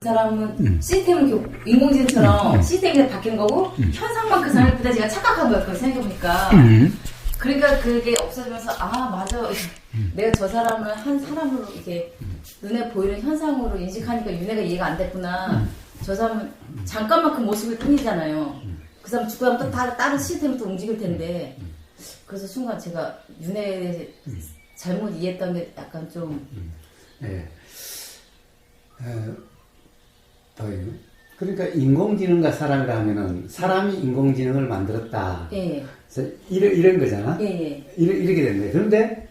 그 사람은 시스템은 인공지능처럼 시스템이 바뀐 거고 현상만 그 사람을 보다 제가 착각한 거예요. 그걸 생각해보니까. 그러니까 그게 없어지면서 아 맞아. 내가 저 사람을 한 사람으로 이렇게 눈에 보이는 현상으로 인식하니까 윤회가 이해가 안 됐구나. 저 사람은 잠깐만 그 모습일 뿐이잖아요. 그 사람 죽고 나면 또 다른 시스템이 또 움직일 텐데. 그래서 순간 제가 윤회에 대해서 잘못 이해했던 게 약간 좀. 네. 그러니까 인공지능과 사람이라 하면은 사람이 인공지능을 만들었다. 예. 그래서 이런 거잖아. 예. 이렇게 된 거예요. 그런데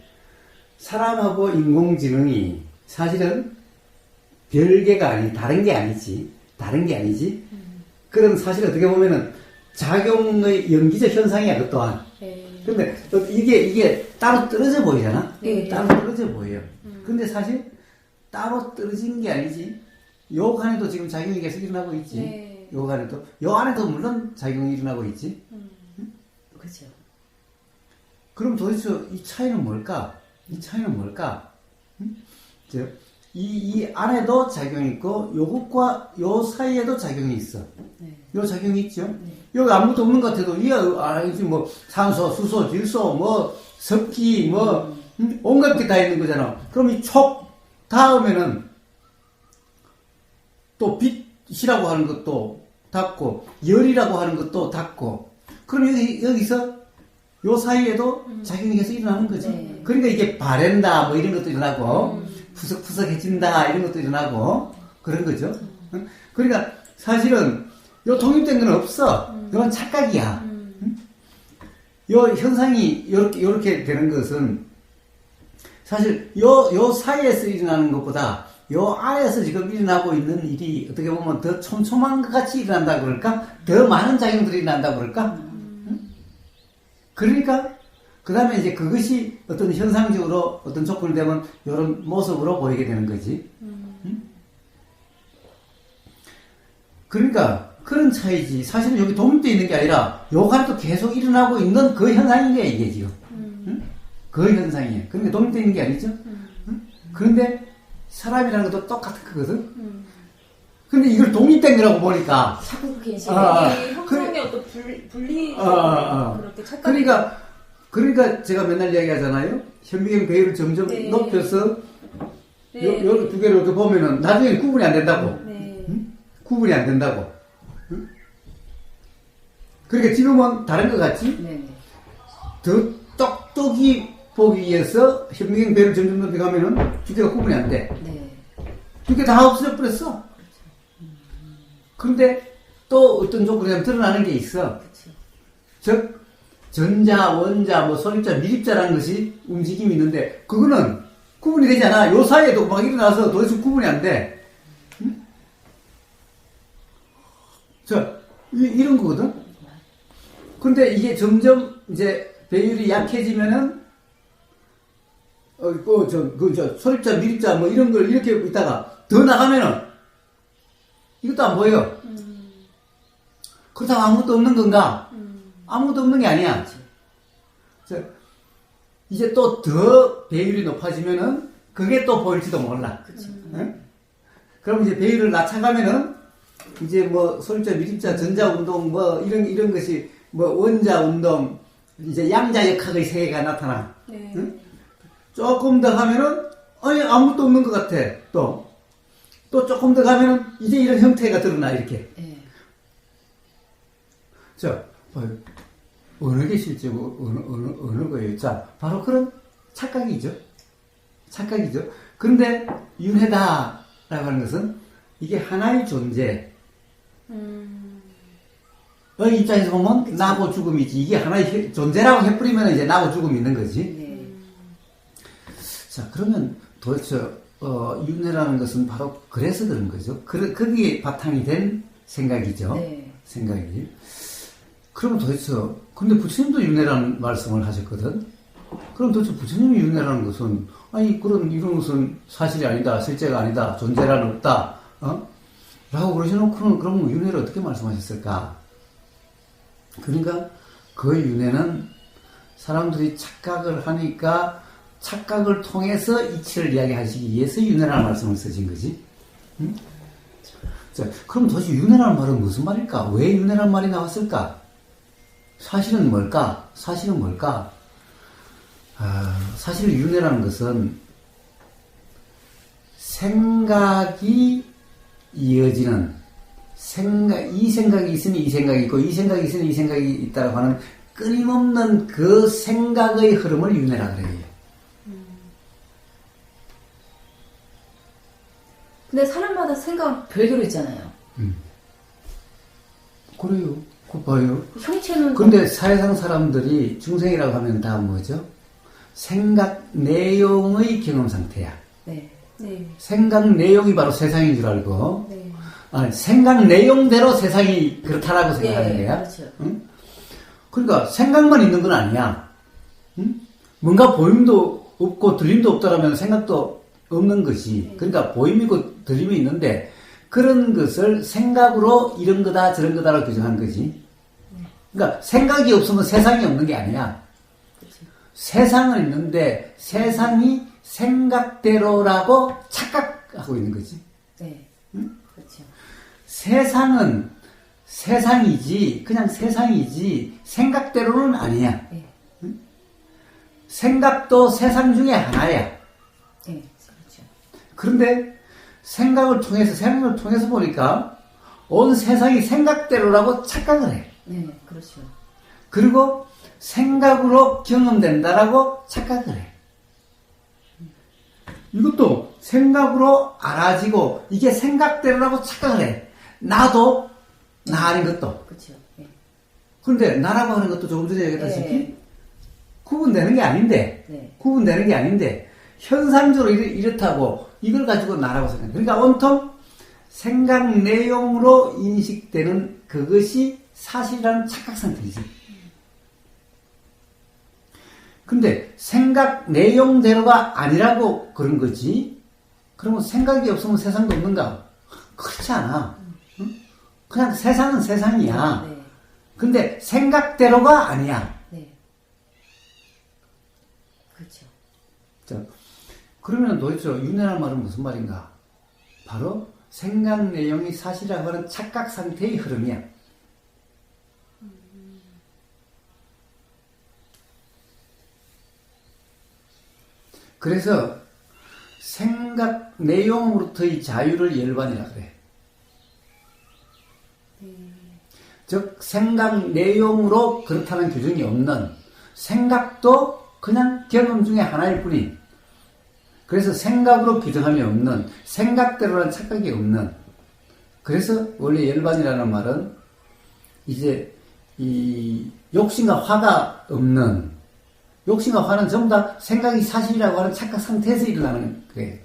사람하고 인공지능이 사실은 별개가 다른 게 아니지. 그럼 사실 어떻게 보면은 작용의 연기적 현상이야, 그 또한. 근데 이게 따로 떨어져 보이잖아. 따로 떨어져 보여요. 근데 사실 따로 떨어진 게 아니지. 요 안에도 지금 작용이 계속 일어나고 있지. 네. 요 안에도 물론 작용이 일어나고 있지. 그렇죠. 그럼 도대체 이 차이는 뭘까? 이 안에도 작용이 있고 요것과 요 사이에도 작용이 있어. 네. 요 작용이 있죠. 여기 아무것도 없는 것 같아도 이제 뭐 산소, 수소, 질소, 뭐 섭기, 뭐 온갖 게 다 있는 거잖아. 그럼 이 촉 다음에는 또 빛이라고 하는 것도 닿고 열이라고 하는 것도 닿고 그럼 여기서 요 사이에도 작용이 계속 일어나는 거죠. 네. 그러니까 이게 바랜다 뭐 이런 것도 일어나고 푸석푸석해진다 이런 것도 일어나고 그런 거죠. 그러니까 사실은 요 독립된 건 없어. 이건 착각이야. 요 현상이 요렇게 되는 것은 사실 요 사이에서 일어나는 것보다 요 안에서 지금 일어나고 있는 일이 어떻게 보면 더 촘촘한 것 같이 일어난다 그럴까? 더 많은 작용들이 일어난다 그럴까? 그러니까 그 다음에 이제 그것이 어떤 현상적으로 어떤 조건이 되면 이런 모습으로 보이게 되는 거지. 그러니까 그런 차이지. 사실은 여기 독립되어 있는 게 아니라 요 안에도 계속 일어나고 있는 그 현상인 게 이게 지금. 그 현상이에요. 그러니까 독립되어 있는 게 아니죠. 그런데 사람이라는 것도 똑같은 거거든. 근데 이걸 독립된 거라고 보니까. 자꾸 그렇게 인식해. 형성의 어떤 분리. 그렇게 착각. 그러니까 제가 맨날 이야기하잖아요. 현미경 배율을 점점 높여서 요 두 개를 이렇게 보면은 나중에 구분이 안 된다고. 구분이 안 된다고. 그러니까 지금은 다른 것 같지? 더 똑똑히 보기 위해서 현미경 배율을 점점 높여가면은 두 개가 구분이 안 돼. 두 개 다 없어져 버렸어. 그런데 또 어떤 조건이 되면 드러나는 게 있어. 즉, 전자, 원자, 뭐 소립자, 미립자라는 것이 움직임이 있는데, 그거는 구분이 되지 않아. 요 사이에도 막 일어나서 도대체 구분이 안 돼. 이런 거거든? 근데 이게 점점 이제 배율이 약해지면은, 소립자, 미립자, 뭐 이런 걸 이렇게 있다가 더 나가면은 이것도 안 보여. 그렇다고 아무것도 없는 건가? 아무것도 없는 게 아니야. 이제 또 더 배율이 높아지면은 그게 또 보일지도 몰라. 응? 그럼 이제 배율을 낮춰가면은 이제 뭐 소립자, 미립자, 전자 운동 뭐 이런 것이 뭐 원자 운동 이제 양자역학의 세계가 나타나. 응? 조금 더 가면은 아무것도 없는 것 같아. 또 조금 더 가면은 이제 이런 형태가 드러나 이렇게. 자, 어느 게 실제고 어느 거예요? 자, 바로 그런 착각이죠. 그런데 윤회다라고 하는 것은 이게 하나의 존재. 입장에서 보면 나고 죽음이지. 이게 하나의 존재라고 해버리면 이제 나고 죽음이 있는 거지. 자, 그러면 도대체 윤회라는 것은 바로 그래서 그런 거죠. 거기에 바탕이 된 생각이죠. 생각이. 그러면 도대체 근데 부처님도 윤회라는 말씀을 하셨거든. 그럼 도대체 부처님이 윤회라는 것은 이런 것은 사실이 아니다, 실제가 아니다, 존재라는 없다, 라고 그러셔놓고는 그럼 윤회를 어떻게 말씀하셨을까? 그러니까 그 윤회는 사람들이 착각을 하니까 착각을 통해서 이치를 이야기하시기 위해서 윤회라는 말씀을 쓰신 거지. 응? 자, 그럼 도대체 윤회라는 말은 무슨 말일까? 왜 윤회라는 말이 나왔을까? 사실은 뭘까? 사실은 뭘까? 사실 윤회라는 것은 생각이 이어지는 이 생각이 있으니 이 생각이 있고 이 생각이 있으니 이 생각이 있다라고 하는 끊임없는 그 생각의 흐름을 윤회라 그래요. 근데 사람마다 생각은 별개로 있잖아요. 그래요. 그거 봐요. 형체는 근데 사회상 사람들이 중생이라고 하면 다 뭐죠? 생각 내용의 경험 상태야. 네. 네. 생각 내용이 바로 세상인 줄 알고 네. 생각 내용대로 세상이 그렇다라고 생각하는 네, 거야. 그렇죠. 응? 그러니까 생각만 있는 건 아니야. 응? 뭔가 보임도 없고 들림도 없다라면 생각도 없는 것이. 그러니까 보임이고 들림이 있는데 그런 것을 생각으로 이런 거다 저런 거다라고 규정한 거지. 그러니까 생각이 없으면 세상이 없는 게 아니야. 그렇죠. 세상은 있는데 세상이 생각대로라고 착각하고 있는 거지. 네. 응? 그렇죠. 세상은 세상이지, 그냥 세상이지, 생각대로는 아니야. 네. 응? 생각도 세상 중에 하나야. 네. 그렇죠. 그런데 생각을 통해서 보니까 온 세상이 생각대로라고 착각을 해. 네. 그렇죠. 그리고 생각으로 경험된다라고 착각을 해. 이것도 생각으로 알아지고 이게 생각대로라고 착각을 해. 나도 나 아닌 것도. 그렇죠. 네. 그런데 나라고 하는 것도 조금 전에 얘기했다시피 네. 구분되는 게 아닌데 네. 구분되는 게 아닌데 현상적으로 이렇다고 이걸 가지고 나라고 생각해. 그러니까 온통 생각 내용으로 인식되는 그것이 사실이라는 착각 상태이지. 근데 생각 내용대로가 아니라고 그런 거지. 그러면 생각이 없으면 세상도 없는가? 그렇지 않아. 응? 그냥 세상은 세상이야. 네. 근데 생각대로가 아니야. 네. 그렇죠. 자, 그러면 도대체 윤회라는 말은 무슨 말인가? 바로 생각 내용이 사실이라고 하는 착각 상태의 흐름이야. 그래서 생각 내용으로부터의 자유를 열반이라 그래. 즉 생각 내용으로 그렇다는 규정이 없는, 생각도 그냥 경험 중에 하나일 뿐인, 그래서 생각으로 규정함이 없는, 생각대로라는 착각이 없는, 그래서 원래 열반이라는 말은 이제 이 욕심과 화가 없는, 욕심과 화는 전부 다 생각이 사실이라고 하는 착각 상태에서 일어나는 거예요.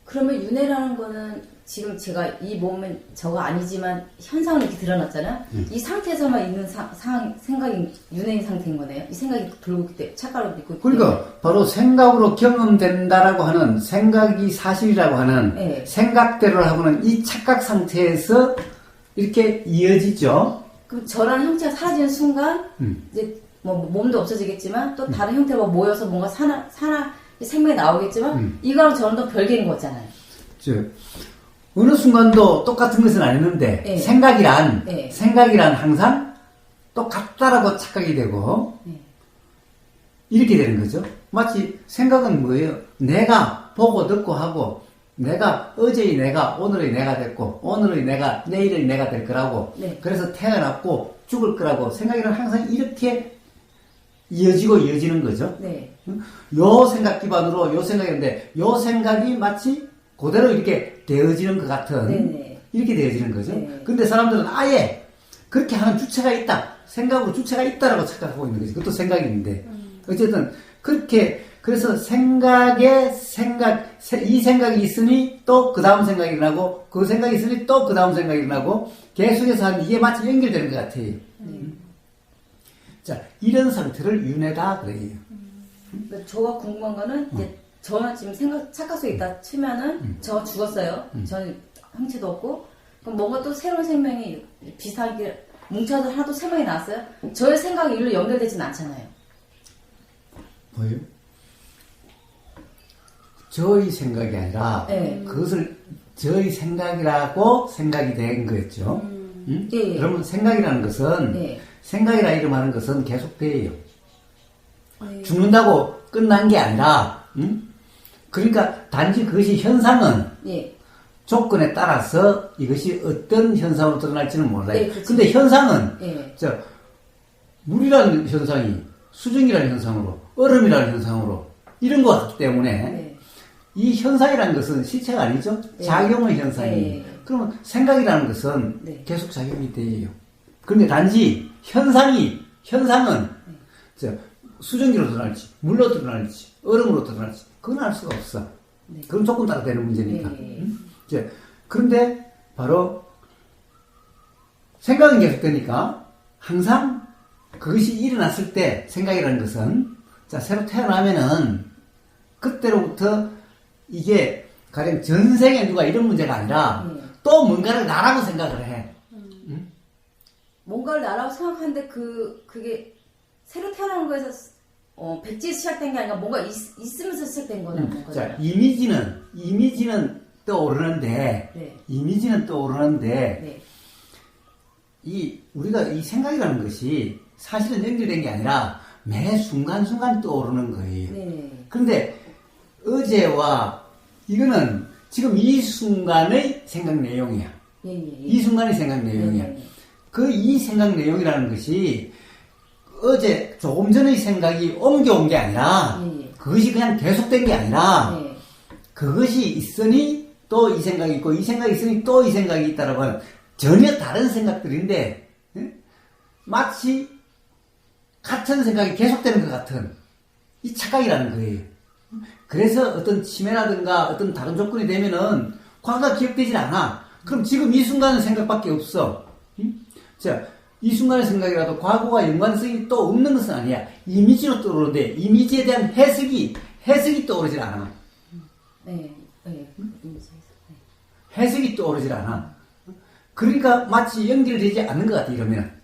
그러면 윤회라는 거는 지금 제가 이 몸은 저거 아니지만 현상은 이렇게 드러났잖아요. 이 상태에서만 있는 생각이 윤회인 상태인 거네요. 이 생각이 돌고 있기 때문에 착각을 믿고 있기 그러니까 때문에. 바로 생각으로 경험된다라고 하는, 생각이 사실이라고 하는, 네. 생각대로라고 하는 이 착각 상태에서 이렇게 이어지죠. 그럼 저라는 형체가 사라지는 순간 이제 뭐 몸도 없어지겠지만 또 다른 형태가 모여서 뭔가 생명이 나오겠지만 이거랑 저는 또 별개인 거잖아요. 어느 순간도 똑같은 것은 아니는데 네. 생각이란 네. 생각이란 항상 똑같다라고 착각이 되고 네. 이렇게 되는 거죠. 마치 생각은 뭐예요? 내가 보고 듣고 하고, 내가 어제의 내가 오늘의 내가 됐고, 오늘의 내가 내일의 내가 될 거라고, 네. 그래서 태어났고 죽을 거라고, 생각이란 항상 이렇게 이어지는 거죠. 네. 요 생각 기반으로 요 생각인데, 요 생각이 마치 그대로 이렇게 되어지는 것 같은, 네네. 이렇게 되어지는 거죠. 네. 근데 사람들은 아예 그렇게 하는 주체가 있다, 생각으로 주체가 있다라고 착각하고 있는 거지. 그것도 생각인데. 어쨌든 그렇게, 그래서 이 생각이 있으니 또 그 다음 생각이 일어나고, 그 생각이 있으니 또 그 다음 생각이 일어나고, 계속해서 하는, 이게 마치 연결되는 것 같아요. 자, 이런 상태를 윤회다 그래요. 저가 궁금한 거는 이제 저는 지금 착각 속에 있다 치면은 저 죽었어요. 저는 형체도 없고, 그럼 뭔가 또 새로운 생명이 비슷하게 뭉쳐서 하나도 생명이 나왔어요. 저의 생각이 일로 연결되지는 않잖아요. 뭐예요? 저의 생각이 아니라 네. 그것을 저의 생각이라고 생각이 된 거였죠. 응? 예. 그러면 생각이라는 것은 네. 생각이라 이름하는 것은 계속돼요. 네. 죽는다고 끝난 게 아니라, 응? 그러니까 단지 그것이 현상은 예. 조건에 따라서 이것이 어떤 현상으로 드러날지는 몰라요. 네, 그렇죠. 근데 현상은 예. 물이라는 현상이 수증이라는 현상으로, 얼음이라는 현상으로 이런 것 같기 때문에 네. 이 현상이라는 것은 실체가 아니죠. 네. 작용의 현상이. 네. 그러면 생각이라는 것은 네. 계속 작용이 돼요. 그런데 단지 현상은 수증기로 드러날지, 물로 드러날지, 얼음으로 드러날지 그건 알 수가 없어. 네. 그건 조금 따라 되는 문제니까. 네. 그런데 바로 생각은 계속되니까 항상 그것이 일어났을 때 생각이라는 것은 새로 태어나면은 그때로부터 이게 가령 전생에 누가 이런 문제가 아니라 또 뭔가를 나라고 생각을 해. 뭔가를 나라고 생각하는데 그게 새로 태어나는 거에서 백지에서 시작된 게 아니라 뭔가 있으면서 시작된 거는 자, 이미지는 떠오르는데, 네. 이미지는 떠오르는데, 네. 우리가 이 생각이라는 것이 사실은 연결된 게 아니라 매 순간순간 떠오르는 거예요. 네. 그런데 어제와 이거는 지금 이 순간의 생각 내용이야. 예. 이 순간의 생각 내용이야. 네. 그 이 생각 내용이라는 것이 어제 조금 전의 생각이 옮겨온 게 아니라 그것이 그냥 계속된 게 아니라 그것이 있으니 또 이 생각이 있고 이 생각이 있으니 또 이 생각이 있다라고 하는 전혀 다른 생각들인데 마치 같은 생각이 계속되는 것 같은 이 착각이라는 거예요. 그래서 어떤 치매라든가 어떤 다른 조건이 되면은 과거가 기억되질 않아. 그럼 지금 이 순간은 생각밖에 없어. 자, 이 순간의 생각이라도 과거와 연관성이 또 없는 것은 아니야. 이미지로 떠오르는데 이미지에 대한 해석이 떠오르질 않아. 네. 해석이 떠오르질 않아. 그러니까 마치 연결되지 않는 것 같아, 이러면.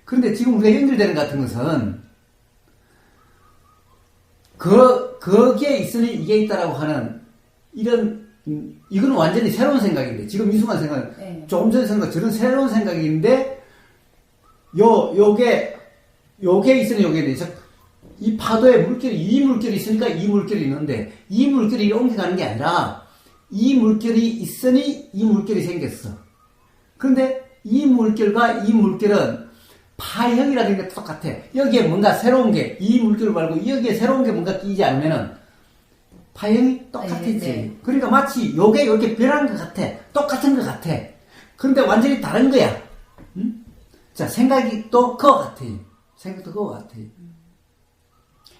그런데 지금 우리가 연결되는 것 같은 것은 거기에 있으니 이게 있다라고 하는 이거는 완전히 새로운 생각인데 지금 이 순간 생각은 조금 전에 생각 저런 새로운 생각인데 요게 있으니 요게 있어. 이 파도에 이 물결이 있으니까 이 물결이 있는데 이 물결이 옮겨가는 게 아니라 이 물결이 있으니 이 물결이 생겼어. 그런데 이 물결과 이 물결은 파형이라는 게 똑같아. 여기에 뭔가 새로운 게, 이 물결 말고 여기에 새로운 게 뭔가 끼지 않으면은 파형이 똑같았지. 네. 그러니까 마치 요게 이렇게 변한 것 같아. 똑같은 것 같아. 그런데 완전히 다른 거야. 자, 생각이 또 그거 같아. 생각도 그거 같아.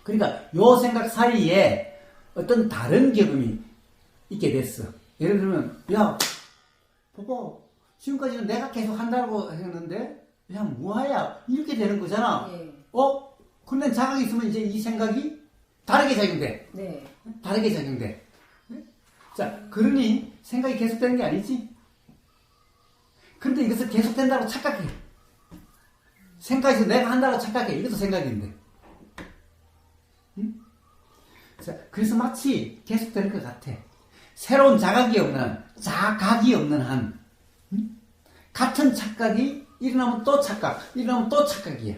그러니까 요 생각 사이에 어떤 다른 경험이 있게 됐어. 예를 들면, 야, 보고, 지금까지는 내가 계속 한다고 했는데, 야, 뭐야? 이렇게 되는 거잖아. 근데 자각이 있으면 이제 이 생각이 다르게 작용돼. 네. 다르게 작용돼. 자, 그러니 생각이 계속되는 게 아니지. 그런데 이것을 계속된다고 착각해. 생각에서 내가 한다고 착각해. 이것도 생각인데. 자, 그래서 마치 계속되는 것 같아. 새로운 자각이 없는 한, 같은 착각이 일어나면 또 착각, 일어나면 또 착각이야.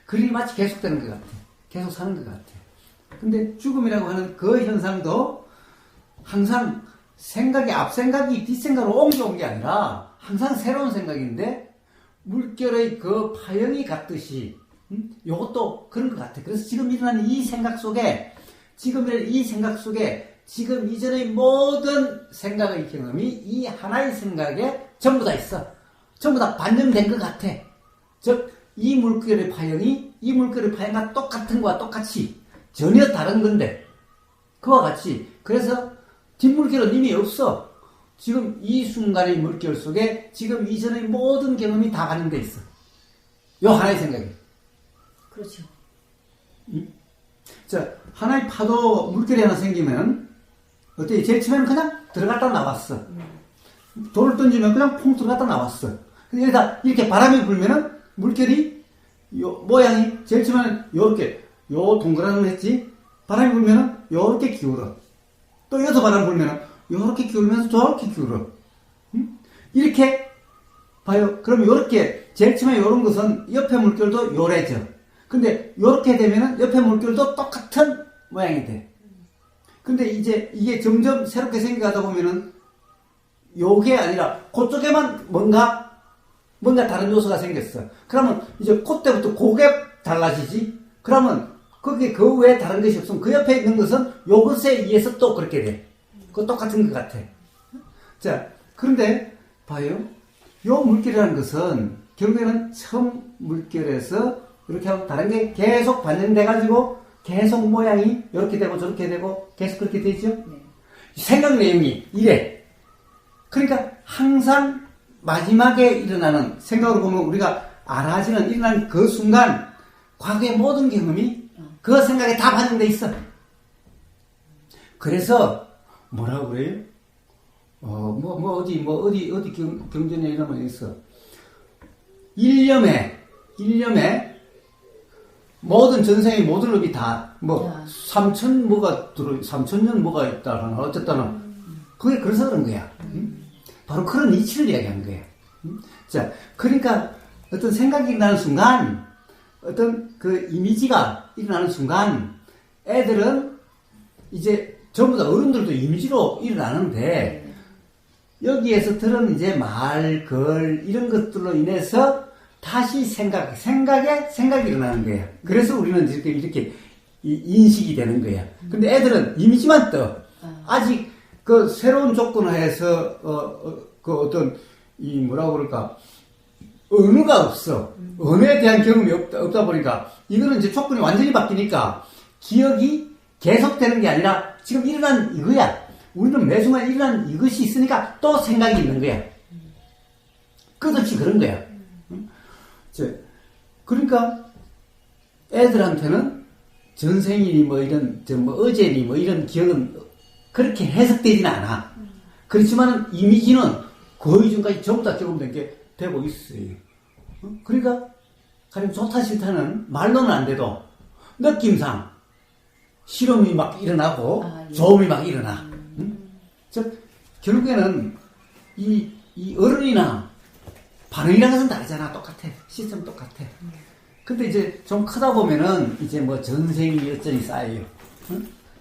그림이 마치 계속되는 것 같아. 계속 사는 것 같아. 근데 죽음이라고 하는 그 현상도 항상 생각이 앞생각이 뒷생각으로 옮겨온 게 아니라 항상 새로운 생각인데 물결의 그 파형이 같듯이 요것도 그런 것 같아. 그래서 지금 일어나는 이 생각 속에 지금 이전의 모든 생각의 경험이 이 하나의 생각에 전부 다 있어. 전부 다 반영된 것 같아. 즉, 이 물결의 파형이 이 물결의 파형과 똑같은 거와 똑같이 전혀 다른 건데, 그와 같이. 그래서 뒷물결은 이미 없어. 지금 이 순간의 물결 속에 지금 이전의 모든 경험이 다 반영돼 있어. 요 하나의 생각이. 그렇죠. 자, 하나의 파도 물결이 하나 생기면 어때? 제일 처음에는 그냥 들어갔다 나왔어. 돌을 던지면 그냥 퐁 들어갔다 나왔어. 여기다 이렇게 바람이 불면은 물결이 모양이 제일 처음에는 요렇게 요 동그란 걸 했지. 바람이 불면은 요렇게 기울어. 또 여기서 바람 불면은 요렇게 기울면서 저렇게 기울어. 이렇게 봐요. 그럼 요렇게 제일 처음에 요런 것은 옆에 물결도 요래져. 근데 요렇게 되면은 옆에 물결도 똑같은 모양이 돼. 근데 이제 이게 점점 새롭게 생겨가다 보면은 요게 아니라 그쪽에만 뭔가 다른 요소가 생겼어. 그러면 이제 그때부터 그게 달라지지. 그러면 거기에 그 외에 다른 것이 없으면 그 옆에 있는 것은 요것에 의해서 또 그렇게 돼. 그거 똑같은 것 같아. 자, 그런데 봐요. 요 물결이라는 것은 결국에는 처음 물결에서 이렇게 하고 다른 게 계속 반영돼가지고 계속 모양이 이렇게 되고 저렇게 되고 계속 그렇게 되죠. 네. 생각 내용이 이래. 그러니까 항상 마지막에 일어나는 생각으로 보면 우리가 알아지는 일어나는 그 순간 과거의 모든 경험이 그 생각에 다 반영돼 있어. 그래서 뭐라고 그래요? 어디 경전에 이러면 있어. 일념에 모든 전생의 모든 업이 다, 3,000년 뭐가 있다거나, 어쨌다나, 그게 그래서 그런 거야. 바로 그런 이치를 이야기하는 거야. 자, 그러니까 어떤 생각이 일어나는 순간, 어떤 그 이미지가 일어나는 순간, 애들은 이제 전부 다 어른들도 이미지로 일어나는데, 여기에서 들은 이제 말, 글, 이런 것들로 인해서 다시 생각이 일어나는 거야. 그래서 우리는 이렇게 인식이 되는 거야. 근데 애들은 이미지만 떠. 아직 그 새로운 조건하에서, 뭐라고 그럴까. 언어가 없어. 언어에 대한 경험이 없다 보니까 이거는 이제 조건이 완전히 바뀌니까 기억이 계속되는 게 아니라 지금 일어난 이거야. 우리는 매 순간 일어난 이것이 있으니까 또 생각이 있는 거야. 끝없이 그런 거야. 그러니까 애들한테는 전생이니 어제니 이런 기억은 그렇게 해석되지는 않아. 그렇지만 이미지는 거의 지금까지 전부 다 경험된 게 되고 있어요. 그러니까 가령 좋다 싫다는 말로는 안 돼도 느낌상 실험이 막 일어나고 좋음이 막 일어나. 즉 결국에는 이 어른이나 반응이라는 것은 다르잖아. 똑같아. 시스템 똑같아. 근데 이제 좀 크다 보면은 이제 전생이 어쩌니 쌓여요.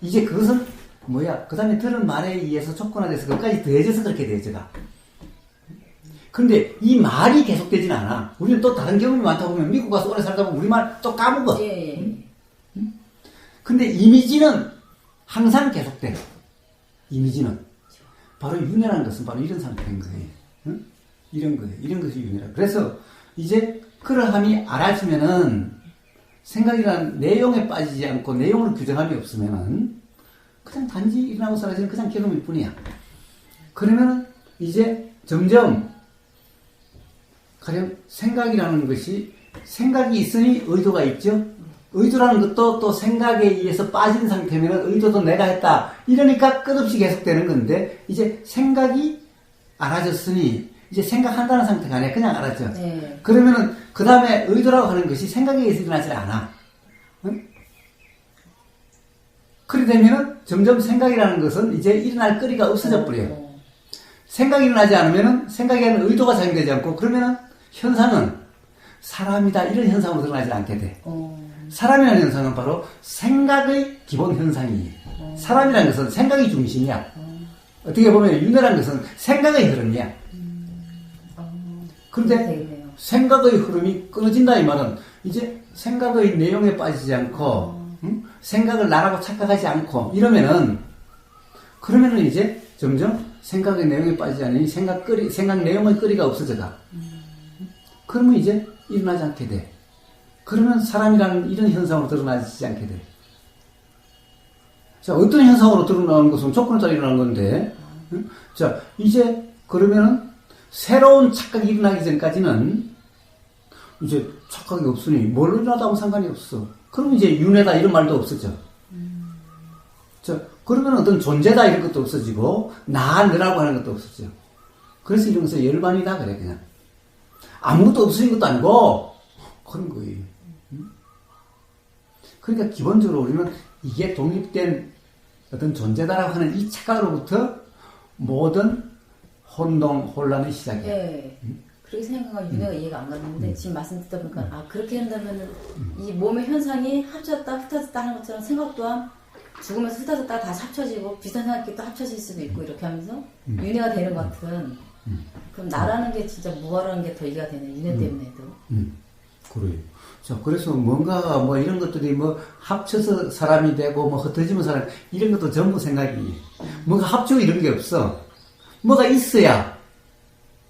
이제 그것은 그 다음에 들은 말에 의해서 조건화돼서 그것까지 더해져서 그렇게 되어져가. 근데 이 말이 계속되지는 않아. 우리는 또 다른 경험이 많다 보면 미국 가서 오래 살다 보면 우리말 또 까먹어. 근데 이미지는 항상 계속돼. 이미지는. 바로 윤회라는 것은 바로 이런 상태인 거예요. 이런 거예요. 이런 것이 윤회라. 그래서 이제 그러함이 알아지면은 생각이라는 내용에 빠지지 않고 내용을 규정함이 없으면은 그냥 단지 일어나고 사라지는 그냥 경험일 뿐이야. 그러면은 이제 점점 가령 생각이라는 것이 생각이 있으니 의도가 있죠. 의도라는 것도 또 생각에 의해서 빠진 상태면 의도도 내가 했다. 이러니까 끝없이 계속되는 건데 이제 생각이 알아졌으니 이제 생각한다는 상태가 아니라 그냥 알았죠. 네. 그러면은 그 다음에 의도라고 하는 것이 생각에 의해서 일어나지 않아. 응? 그렇게 되면은 점점 생각이라는 것은 이제 일어날 거리가 없어져 버려요. 생각이 일어나지 않으면은 생각에 하는 의도가 작용되지 않고 그러면은 현상은 사람이다 이런 현상으로 드러나지 않게 돼. 사람이라는 현상은 바로 생각의 기본 현상이에요. 사람이라는 것은 생각이 중심이야. 어떻게 보면 윤회라는 것은 생각의 흐름이야. 그런데 생각의 흐름이 끊어진다 이 말은 이제 생각의 내용에 빠지지 않고 생각을 나라고 착각하지 않고 이러면은 그러면은 이제 점점 생각의 내용에 빠지지 않으니 생각 내용의 거리가 없어져가. 그러면 이제 일어나지 않게 돼. 그러면 사람이라는 이런 현상으로 드러나지 않게 돼. 자, 어떤 현상으로 드러나는 것은 조건에 따라 일어나는 건데, 자, 이제 그러면은 새로운 착각이 일어나기 전까지는 이제 착각이 없으니 뭘로 일어나도 상관이 없어. 그러면 이제 윤회다 이런 말도 없어져. 자, 그러면 어떤 존재다 이런 것도 없어지고 너라고 하는 것도 없어져. 그래서 이런 것을 열반이다 그래 그냥. 아무것도 없어진 것도 아니고 그런 거예요. 그러니까 기본적으로 우리는 이게 독립된 어떤 존재다라고 하는 이 착각으로부터 모든 혼동, 혼란의 시작이야. 네. 그렇게 생각하면 윤회가 이해가 안 갔는데 지금 말씀 듣다 보니까 아 그렇게 한다면은 이 몸의 현상이 합쳐졌다 흩어졌다 하는 것처럼 생각 또한 죽으면서 흩어졌다가 다시 합쳐지고 비슷한 생각이 또 합쳐질 수도 있고 이렇게 하면서 윤회가 되는 것 같은 그럼 나라는 게 진짜 무엇라는 게 더 이해가 되네 윤회 때문에도 그래요. 자, 그래서 뭔가 뭐 이런 것들이 뭐 합쳐서 사람이 되고 뭐 흩어지면 사람 이런 것도 전부 생각이 뭔가 합치고 이런 게 없어. 뭐가 있어야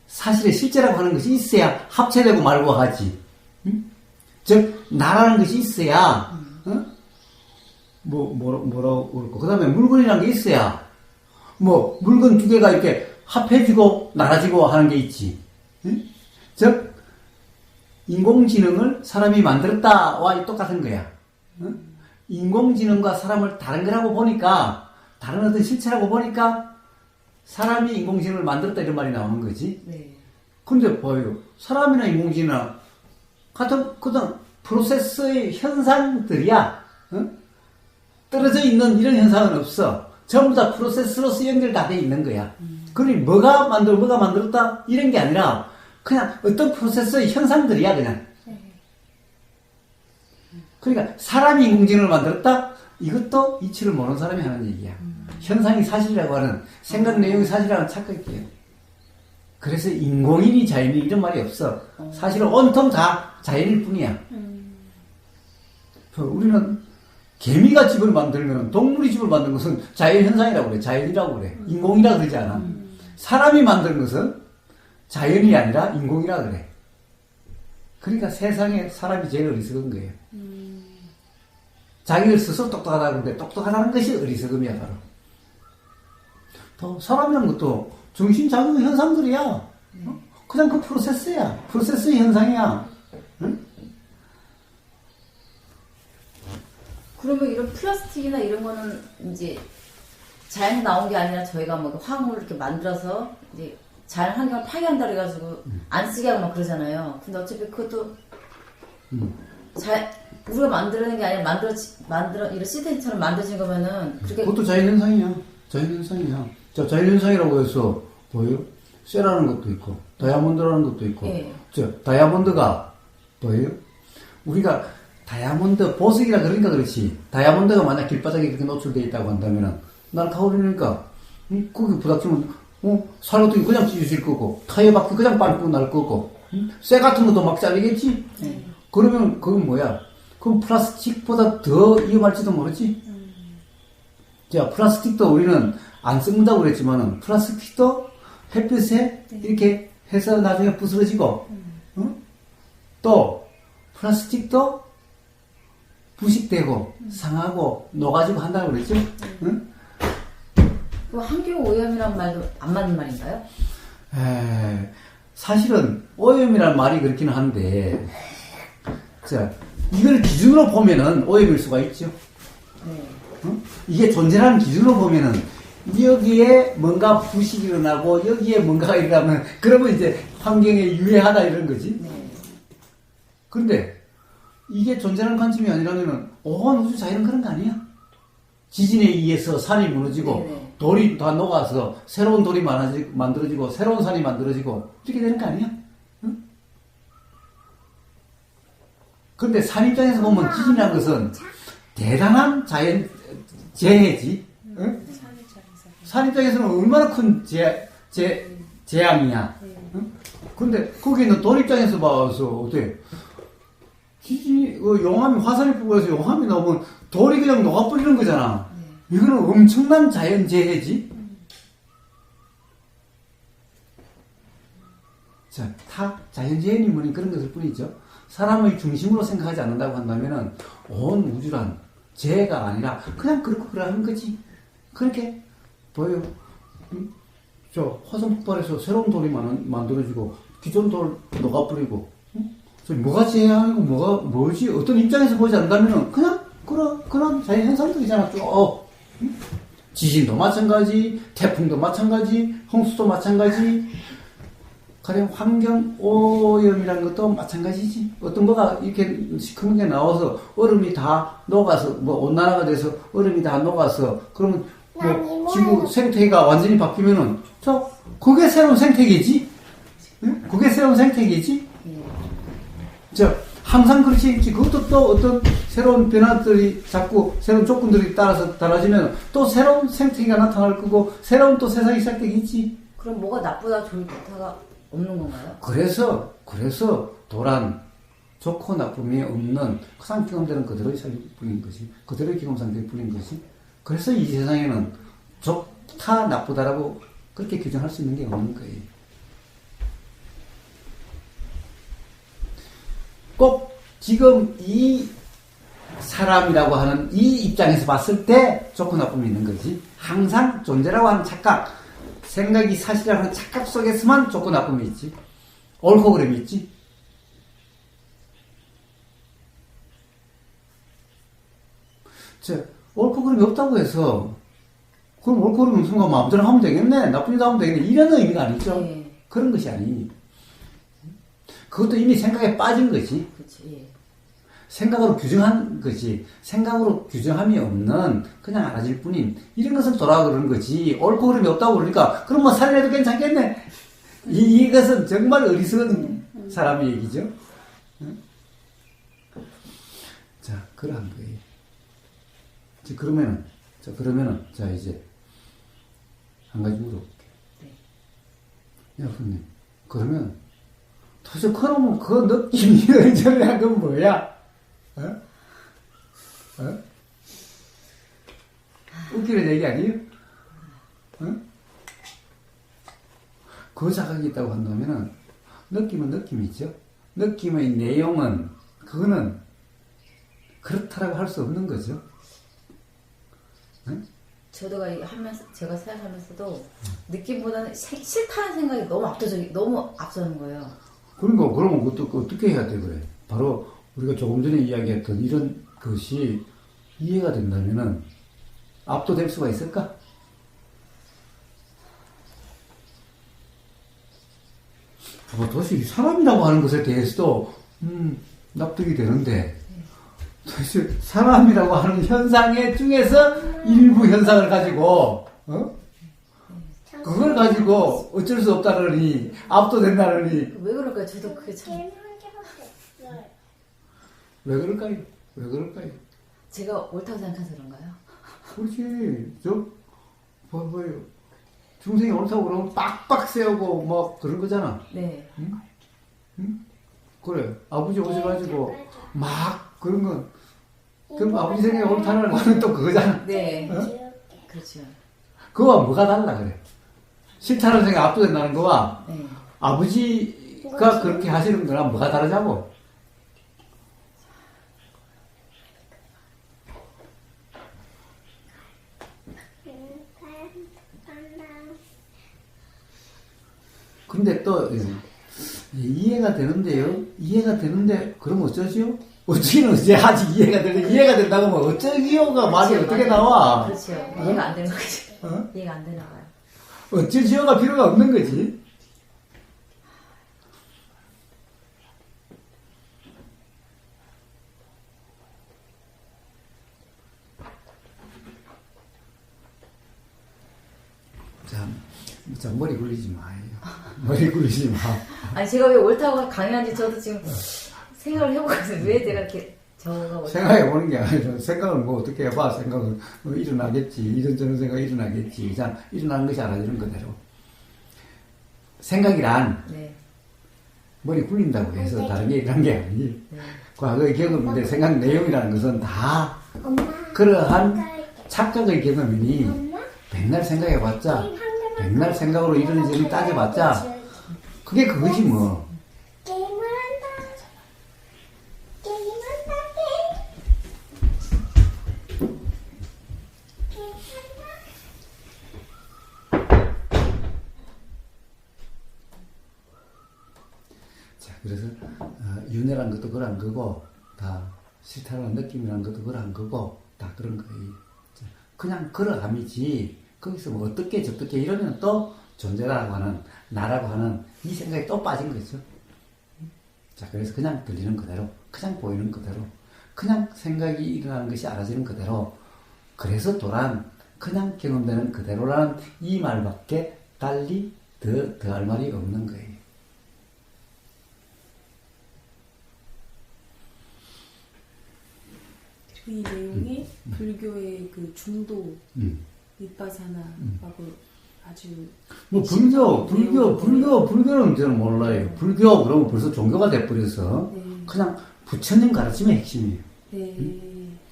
사실의 실제라고 하는 것이 있어야 합체되고 말고 하지. 응? 즉 나라는 것이 있어야 뭐라고 그럴까. 그 다음에 물건이라는 게 있어야 뭐 물건 두 개가 이렇게 합해지고 나눠지고 하는 게 있지. 응? 즉 인공지능을 사람이 만들었다와 똑같은 거야. 응? 인공지능과 사람을 다른 거라고 보니까 다른 어떤 실체라고 보니까 사람이 인공지능을 만들었다 이런 말이 나오는 거지. 네. 근데 봐요. 사람이나 인공지능 같은 그냥 프로세스의 현상들이야. 응? 떨어져 있는 이런 현상은 없어. 전부 다 프로세스로서 연결 다 돼 있는 거야. 그러니 뭐가 만들었다 이런 게 아니라 그냥 어떤 프로세스의 현상들이야 그냥. 그러니까 사람이 인공지능을 만들었다? 이것도 이치를 모르는 사람이 하는 얘기야. 현상이 사실이라고 하는 생각 내용이 사실이라고 하는 착각이에요. 그래서 인공인이 자연이 이런 말이 없어. 사실은 온통 다 자연일 뿐이야. 우리는 개미가 집을 만들면 동물이 집을 만든 것은 자연현상이라고 그래. 자연이라고 그래. 인공이라고 그러지 않아. 사람이 만든 것은 자연이 아니라 인공이라 그래. 그러니까 세상에 사람이 제일 어리석은 거예요. 자기를 스스로 똑똑하다고 그러는데 똑똑하다는 것이 어리석음이야 바로. 또 사람이라는 것도 정신작용 현상들이야. 그냥 그 프로세스야. 프로세스의 현상이야. 응? 그러면 이런 플라스틱이나 이런 거는 이제 자연에 나온 게 아니라 저희가 뭐 화학물을 이렇게 만들어서 이제 자연 환경을 파괴한다 그래가지고 안 쓰게 하고 막 그러잖아요. 근데 어차피 그것도 우리가 만들어낸 게 아니라 만들어 이런 시스템처럼 만들어진 거면은 그렇게 그것도 자연현상이야. 자연현상이야. 자, 자연현상이라고 해서 뭐예요? 쇠라는 것도 있고 다이아몬드라는 것도 있고. 예. 다이아몬드가 뭐예요? 우리가 다이아몬드 보석이라 그러니까 그렇지. 다이아몬드가 만약 길바닥에 그렇게 노출되어 있다고 한다면은 날카로우니까 거기 부닥치면 살것도 그냥 찢어질 거고 타이어 바퀴 그냥 빵꾸 날 거고 쇠 같은 것도 막 잘리겠지. 그러면 그건 뭐야? 그럼 플라스틱보다 더 위험할지도 모르지. 자, 플라스틱도 우리는 안 썩는다고 그랬지만은 플라스틱도 햇빛에 이렇게 해서 나중에 부스러지고 또 플라스틱도 부식되고 상하고 녹아지고 한다고 그랬죠. 응? 그 환경 오염이란 말도 안 맞는 말인가요? 사실은 오염이란 말이 그렇기는 한데, 자, 이걸 기준으로 보면은 오염일 수가 있죠. 네. 응? 이게 존재라는 기준으로 보면은 여기에 뭔가 부식이 일어나고 여기에 뭔가가 일어나면 그러면 이제 환경에 유해하다 이런 거지. 네. 그런데 이게 존재라는 관점이 아니라면은 온 우주 자연은 그런 거 아니야? 지진에 의해서 산이 무너지고 네네. 돌이 다 녹아서 새로운 돌이 만들어지고 새로운 산이 만들어지고 이렇게 되는 거 아니야? 응? 그런데 산 입장에서 보면 지진이라는 것은 대단한 자연 재해지. 응? 산 입장에서는 얼마나 큰 재앙이야. 응? 근데 거기는 돌 입장에서 봐서 어때? 지진이 용암이 화산이 불어서 용암이 나오면 돌이 그냥 녹아버리는 거잖아. 이거는 엄청난 자연재해지. 자, 타 자연재해니 뭐니 그런 것일 뿐이죠. 사람의 중심으로 생각하지 않는다고 한다면은 온 우주란 재해가 아니라 그냥 그렇고 그러는 거지. 그렇게 보여요. 저 화산 폭발해서 새로운 돌이 만들어지고 기존 돌 녹아버리고. 뭐가 재앙이고 뭐지 어떤 입장에서 보지 않는다면은 그냥 그런 자연 현상들이잖아. 쭉 지진도 마찬가지, 태풍도 마찬가지, 홍수도 마찬가지. 가령 환경 오염이라는 것도 마찬가지지. 어떤 거가 이렇게 시커멓게 나와서 얼음이 다 녹아서 뭐 온난화가 돼서 얼음이 다 녹아서 그러면 뭐 지구 생태계가 완전히 바뀌면은 그게 새로운 생태계지. 응? 그게 새로운 생태계지. 항상 그렇지 않지. 그것도 또 어떤 새로운 변화들이 자꾸 새로운 조건들이 따라서 달라지면 또 새로운 생태계가 나타날 거고 새로운 또 세상이 시작되겠지. 그럼 뭐가 나쁘다 좋다가 없는 건가요? 그래서 도란 좋고 나쁨이 없는 그상 경험되는 그대로의 삶일 뿐인 것이, 그대로의 경험 상태일 뿐인 것이. 그래서 이 세상에는 좋다 나쁘다라고 그렇게 규정할 수 있는 게 없는 거예요. 꼭 지금 이 사람이라고 하는 이 입장에서 봤을 때 좋고 나쁨이 있는 거지. 항상 존재라고 하는 착각, 생각이 사실이라고 하는 착각 속에서만 좋고 나쁨이 있지. 옳고 그름이 있지. 옳고 그름이 없다고 해서 그럼 옳고 그름이 없으면 마음대로 하면 되겠네, 나쁜 일도 하면 되겠네, 이런 의미가 아니죠. 네. 그런 것이 아니. 그것도 이미 생각에 빠진 거지. 그치. 생각으로 규정한 거지. 생각으로 규정함이 없는 그냥 알아질 뿐인 이런 것을 도라 그러는 거지. 옳고 그름이 없다고 그러니까 그럼 뭐 살인해도 괜찮겠네. 이것은 정말 어리석은 사람의 얘기죠. 응? 자, 그러한 거예요. 그러면은 자 이제 한 가지 물어볼게요. 네. 여러분님, 그러면 도대체 그러면 그 느낌이 의존한 건 뭐야? 웃기는 얘기 아니에요? 그 자각이 있다고 한다면은 느낌은 느낌이죠. 느낌의 내용은 그거는 그렇다라고 할 수 없는 거죠. 저도 하면서 제가 생각하면서도 느낌보다는 싫다는 생각이 너무 앞서는 거예요. 그러니까 그러면 어떻게 해야 돼 그래? 바로 우리가 조금 전에 이야기했던 이런 것이 이해가 된다면은 압도될 수가 있을까? 도대체 사람이라고 하는 것에 대해서도 납득이 되는데 도대체 사람이라고 하는 현상의 중에서 일부 현상을 가지고 그걸 가지고 어쩔 수 없다느니 압도된다느니 왜 그럴까요? 저도 그게 참. 왜 그럴까요? 제가 옳다고 생각해서 그런가요? 그렇지. 봐봐요. 중생이 옳다고 그러면 빡빡 세우고 막 그런 거잖아. 네. 응? 그래. 아버지 오셔가지고 막 그런 건 그럼 아버지 생각이 옳다는 거는 또 그거잖아. 네. 그렇죠. 그거와 뭐가 달라 그래. 싫다는 생각이 압도된다는 거와 네. 아버지가 그렇게 하시는 거랑 뭐가 다르자고. 근데 또 이해가 되는데요. 이해가 되는데 그럼 어쩌지요? 어찌는 이제 아직 이해가 되는데 이해가 된다고 뭐 어쩌기요가 말이 어떻게 나와? 그렇죠. 이해가 안 되는 거죠. 이해가 안 되나 봐요. 어쩌지요가 필요가 없는 거지. 자, 머리 굴리지 마요. 머리 굴리지 마. 아니, 제가 왜 옳다고 강요한지 저도 지금 생각을 해보거든요. 왜 제가 이렇게 저가 옳다고. 생각해보는 게 아니라, 생각을 뭐 어떻게 해봐. 생각을 뭐 일어나겠지. 이런저런 생각이 일어나겠지. 그냥 일어나는 것이 알아주는 그대로. 생각이란, 네. 머리 굴린다고 해서 다른 게 일어난 게 아니지. 네. 과거의 경험인데 생각 내용이라는 것은 다 그러한 착각의 경험이니, 백날 생각해봤자, 백날 생각으로 이런저런 따져봤자 그게 그것이 뭐. 자, 그래서 윤회란 것도 그런 거고 다 싫다라는 느낌이라는 것도 그런 거고 다 그런 거예요. 그냥 그러함이지 거기서 뭐 어떻게 저떻게 이러면 또 존재라고 하는 나라고 하는 이 생각이 또 빠진 거죠. 자, 그래서 그냥 들리는 그대로, 그냥 보이는 그대로, 그냥 생각이 일어나는 것이 알아지는 그대로. 그래서 도란 그냥 경험되는 그대로라는 이 말밖에 달리 더할 말이 없는 거예요. 이 내용이 불교의 그 중도 밑바사나하고 아주 뭐 불교는 저는 몰라요. 불교 그러면 벌써 종교가 돼버려서 네. 그냥 부처님 가르침의 핵심이에요. 네.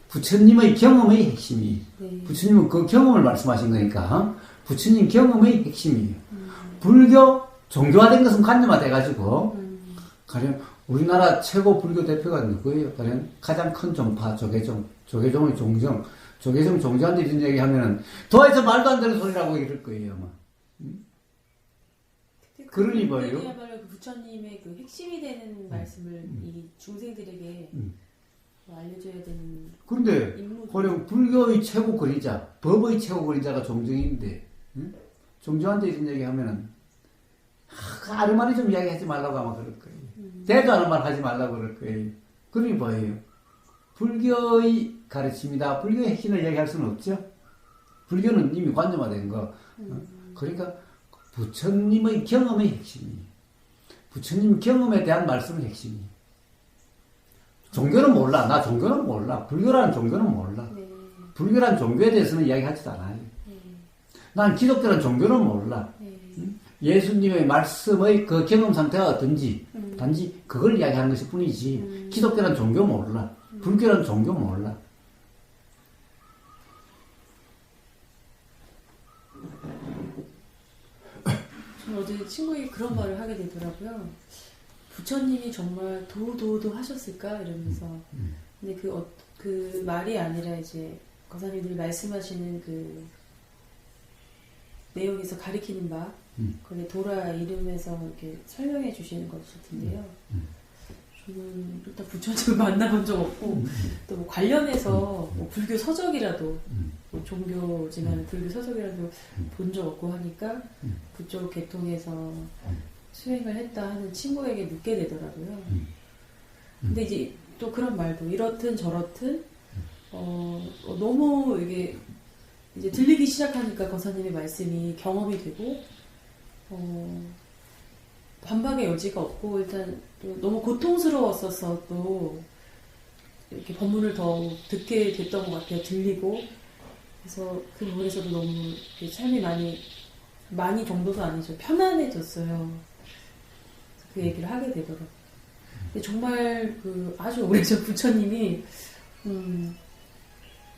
부처님의 경험의 핵심이에요. 네. 부처님은 그 경험을 말씀하신 거니까 부처님 경험의 핵심이에요. 불교 종교화된 것은 관념화돼가지고 가령 우리나라 최고 불교 대표가 누구예요? 가령 가장 큰 종파 조계종의 종정 종교한테 이런 얘기하면은 도대체 말도 안 되는 소리라고 이럴 거예요 아마. 그러니 봐요. 그야말로 그 부처님의 그 핵심이 되는 말씀을 이 중생들에게 알려줘야 되는. 그런데 가령 불교의 최고 권위자, 법의 최고 권위자가 종정인데 종정한테 이런 얘기하면은 아르마리 좀 이야기하지 말라고 아마 그럴 거예요. 대도 않은 말 하지 말라고 그럴 거예요. 그러니 뭐예요? 불교의 가르침이다. 불교의 핵심을 얘기할 수는 없죠. 불교는 이미 관념화된 거. 그러니까 부처님의 경험의 핵심이에요. 부처님 경험에 대한 말씀의 핵심이에요. 종교는 몰라. 나 종교는 몰라. 불교라는 종교는 몰라. 네. 불교라는 종교에 대해서는 이야기하지도 않아요. 난 기독교라는 종교는 몰라. 예수님의 말씀의 그 경험 상태가 어떤지 단지 그걸 이야기하는 것일 뿐이지 기독교라는 종교 몰라. 불교라는 종교 몰라. 저는 어제 친구에게 그런 말을 하게 되더라고요. 부처님이 정말 도도도 하셨을까? 이러면서. 근데 그 말이 아니라 이제 거사님들이 말씀하시는 그 내용에서 가리키는 바, 거기 도라 이름에서 이렇게 설명해 주시는 것일 텐데요. 저는 일단 부처님을 만나본 적 없고, 또 뭐 관련해서 뭐 불교 서적이라도, 뭐 종교지만 불교 서적이라도 본 적 없고 하니까 그쪽 계통에서 수행을 했다 하는 친구에게 묻게 되더라고요. 근데 이제 또 그런 말도 이렇든 저렇든, 너무 이게 이제 들리기 시작하니까 거사님의 말씀이 경험이 되고, 반박의 여지가 없고, 일단 또 너무 고통스러웠어서 또 이렇게 법문을 더 듣게 됐던 것 같아요. 들리고. 그래서 그 부분에서도 너무 삶이 많이 정도도 아니죠. 편안해졌어요. 그 얘기를 하게 되더라고요. 근데 정말 아주 오래전 부처님이,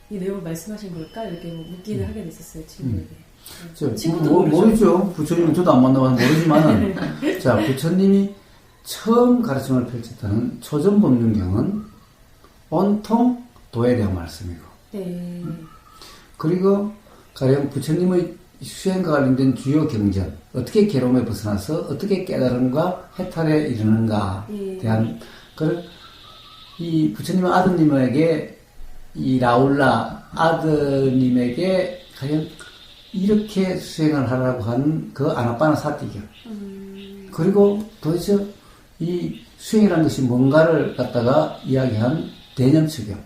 이 내용을 말씀하신 걸까? 이렇게 묻기는 하게 됐었어요, 친구에게. 모르죠. 부처님은 저도 안 만나봐서 모르지만, 자, 부처님이 처음 가르침을 펼쳤다는 초전법륜경은 온통 도에 대한 말씀이고, 네. 그리고 가령 부처님의 수행과 관련된 주요 경전, 어떻게 괴로움에 벗어나서 어떻게 깨달음과 해탈에 이르는가에 대한, 이 부처님의 아드님에게, 이 라울라 아드님에게 가령 이렇게 수행을 하라고 한 그 아나빠나 사띠경. 그리고 도대체 이 수행이라는 것이 뭔가를 갖다가 이야기한 대념측경.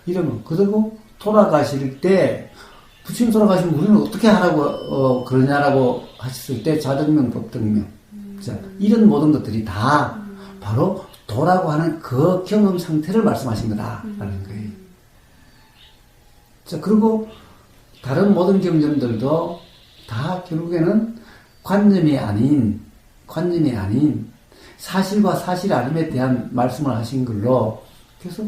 이러면, 그리고 돌아가실 때, 부처님 돌아가시면 우리는 어떻게 하라고, 그러냐라고 하셨을 때, 자등명, 법등명. 이런 모든 것들이 다 바로 도라고 하는 그 경험 상태를 말씀하신 거다라는 거예요. 그리고 다른 모든 경전들도 다 결국에는 관념이 아닌 사실과 사실 아님에 대한 말씀을 하신 걸로, 그래서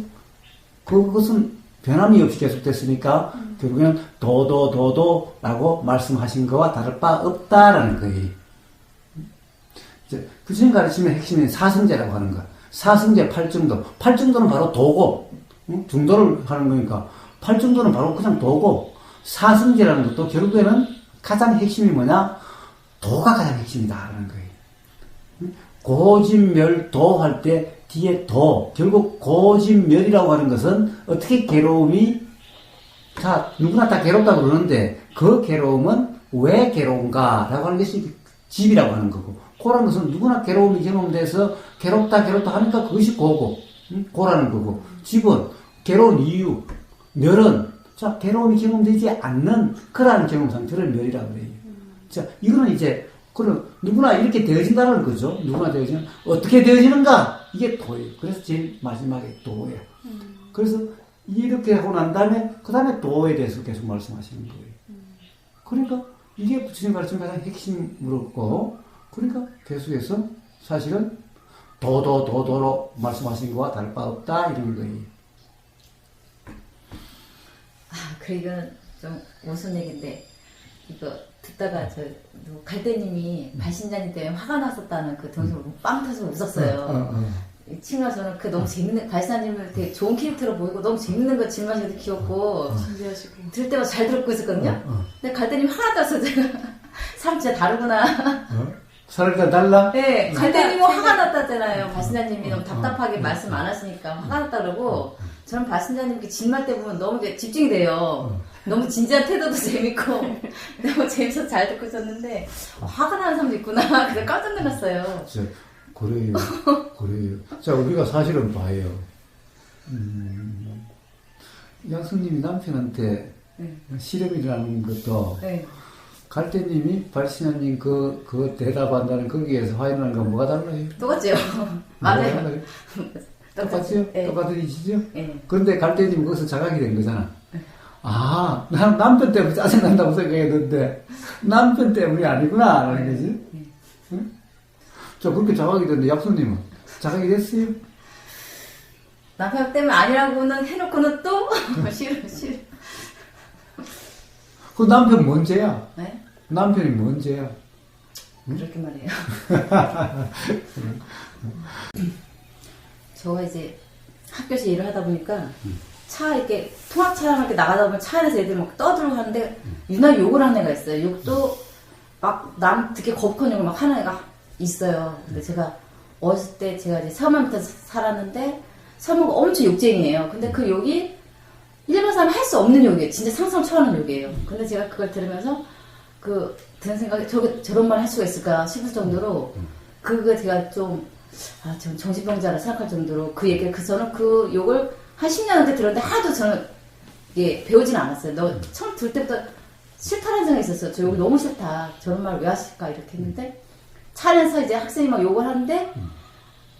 그것은 변함이 없이 계속됐으니까 결국에는 도도라고 말씀하신 거와 다를 바 없다라는 거예요. 부처님 가르침의 핵심인 사성제라고 하는 거. 사성제 8정도. 8정도는 바로 도고, 중도를 하는 거니까 8정도는 바로 그냥 도고, 사성제라는 것도 결국에는 가장 핵심이 뭐냐? 도가 가장 핵심이다라는 거예요. 고진멸도 할 때 뒤에 도, 결국 고진멸이라고 하는 것은 어떻게 괴로움이, 누구나 다 괴롭다고 그러는데 그 괴로움은 왜 괴로운가라고 하는 것이 집이라고 하는 거고, 고라는 것은 누구나 괴로움이 경험돼서 괴롭다 하니까 그것이 고고, 고라는 거고, 집은 괴로운 이유, 멸은 자, 괴로움이 경험되지 않는 그러한 경험 상태를 멸이라고 그래요. 자, 이거는 이제, 그럼 누구나 이렇게 되어진다는 거죠. 누구나 되어지는, 어떻게 되어지는가? 이게 도예요. 그래서 제일 마지막에 도예요. 그래서 이렇게 하고 난 다음에, 그 다음에 도에 대해서 계속 말씀하시는 거예요. 그러니까 이게 부처님 가르치는 가장 핵심으로고, 그러니까 계속해서 사실은 도로 말씀하신 거와 다를 바 없다, 이런 거예요. 그 이건 좀 무슨 얘기인데 이거 듣다가 갈대님이 발신자님 때문에 화가 났었다는 그 동생을 빵 터서 웃었어요. 이 친구가 저는 그 너무 재밌는 발신자님을 되게 좋은 캐릭터로 보이고 너무 재밌는 거 질문하셔도 귀엽고 준비하시고 들을 때마다 잘 듣고 있었거든요. 근데 갈대님 화가 나서 제가 사람 진짜 다르구나. 사람과 달라? 네, 갈대님이 화가 났다잖아요. 발신자님이 너무 답답하게 말씀 안 하시니까 화가 났다 그러고 저는 발신자님께 질문할 때 보면 너무 집중이 돼요. 너무 진지한 태도도 재밌고 너무 재밌어서 잘 듣고 있었는데 화가 나는 사람도 있구나. 그래서 깜짝 놀랐어요. 그래요. 자, 우리가 사실은 봐요. 양수님이 남편한테 실험이라는 것도 네. 갈대님이 발신자님 그 대답한다는 거기에서 화해하는 건 뭐가 달라요? 똑같죠? 맞아요. 똑같죠? 네. 똑같은 이시죠? 네. 그런데 갈대님이 거기서 자각이 된 거잖아. 아, 난 남편 때문에 짜증난다고 생각했는데 남편 때문이 아니구나 라는 거지. 응? 자, 그렇게 자각이 됐는데 약수님은 자각이 됐어요? 남편 때문에 아니라고는 해놓고는 또 싫어. 그 남편 뭔 죄야? 네? 남편이 뭔 죄야? 그렇게 말해요. 저가 이제 학교에서 일을 하다 보니까 차 이렇게 통학차랑 이렇게 나가다 보면 차 안에서 애들 막 떠들고 하는데 유난히 욕을 하는 애가 있어요. 욕도 막 남 되게 거북한 욕을 막 하는 애가 있어요. 근데 제가 어렸을 때 제가 이제 서만 밑에서 살았는데 서무가 엄청 욕쟁이에요. 근데 그 욕이 일반 사람이 할 수 없는 욕이에요. 진짜 상상 초월하는 욕이에요. 근데 제가 그걸 들으면서 드는 생각이 저런 말 할 수가 있을까 싶을 정도로 그거 제가 좀 전 정신병자라 생각할 정도로 그 얘기를 저는 그 욕을 한 10년한테 들었는데 하나도 저는 배우진 않았어요. 너 처음 들을 때부터 싫다는 생각이 있었어요. 저 욕이 너무 싫다. 저런 말 왜 하실까 이렇게 했는데 차 안에서 이제 학생이 막 욕을 하는데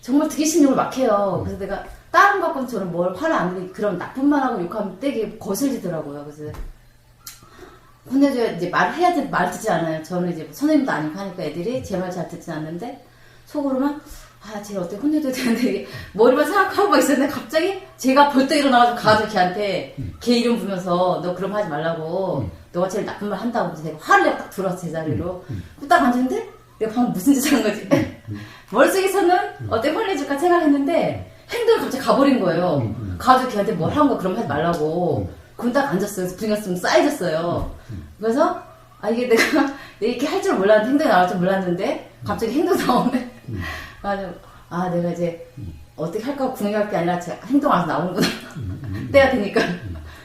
정말 되게 싫은 욕을 막 해요. 그래서 내가 다른 것 갖고는 저는 뭘 화를 안 내는데 그런 나쁜 말하고 욕하면 되게 거슬리더라고요. 그래서 혼내줘야 이제 말해야 돼. 말 듣지 않아요. 저는 이제 선생님도 아니고 하니까 애들이 제 말 잘 듣진 않는데 속으로만 쟤 어떻게 혼내줘야 되는데 이게 머리만 생각하고 막 있었는데 갑자기 제가 벌떡 일어나가지고 가서 걔한테 걔 이름 부르면서 너 그럼 하지 말라고 너가 제일 나쁜 말 한다고 그래서 내가 화를 내고 딱 들어왔어 제자리로 딱 앉았는데 내가 방금 무슨 짓을 한 거지? 머릿속에서는 어떻게 혼내줄까 생각했는데 행동이 갑자기 가버린 거예요. 가가지고 걔한테 뭘 한 거 그럼 하지 말라고. 그럼 딱 앉았어요. 그래서 분위기가 좀 쌓여졌어요. 그래서 이게 내가 이렇게 할 줄 몰랐는데 행동이 나올 줄 몰랐는데 갑자기 행동 나오네. 그래가지고 내가 이제 어떻게 할까 궁리할 게 아니라 제가 행동 안에서 나오는구나. 때가 되니까.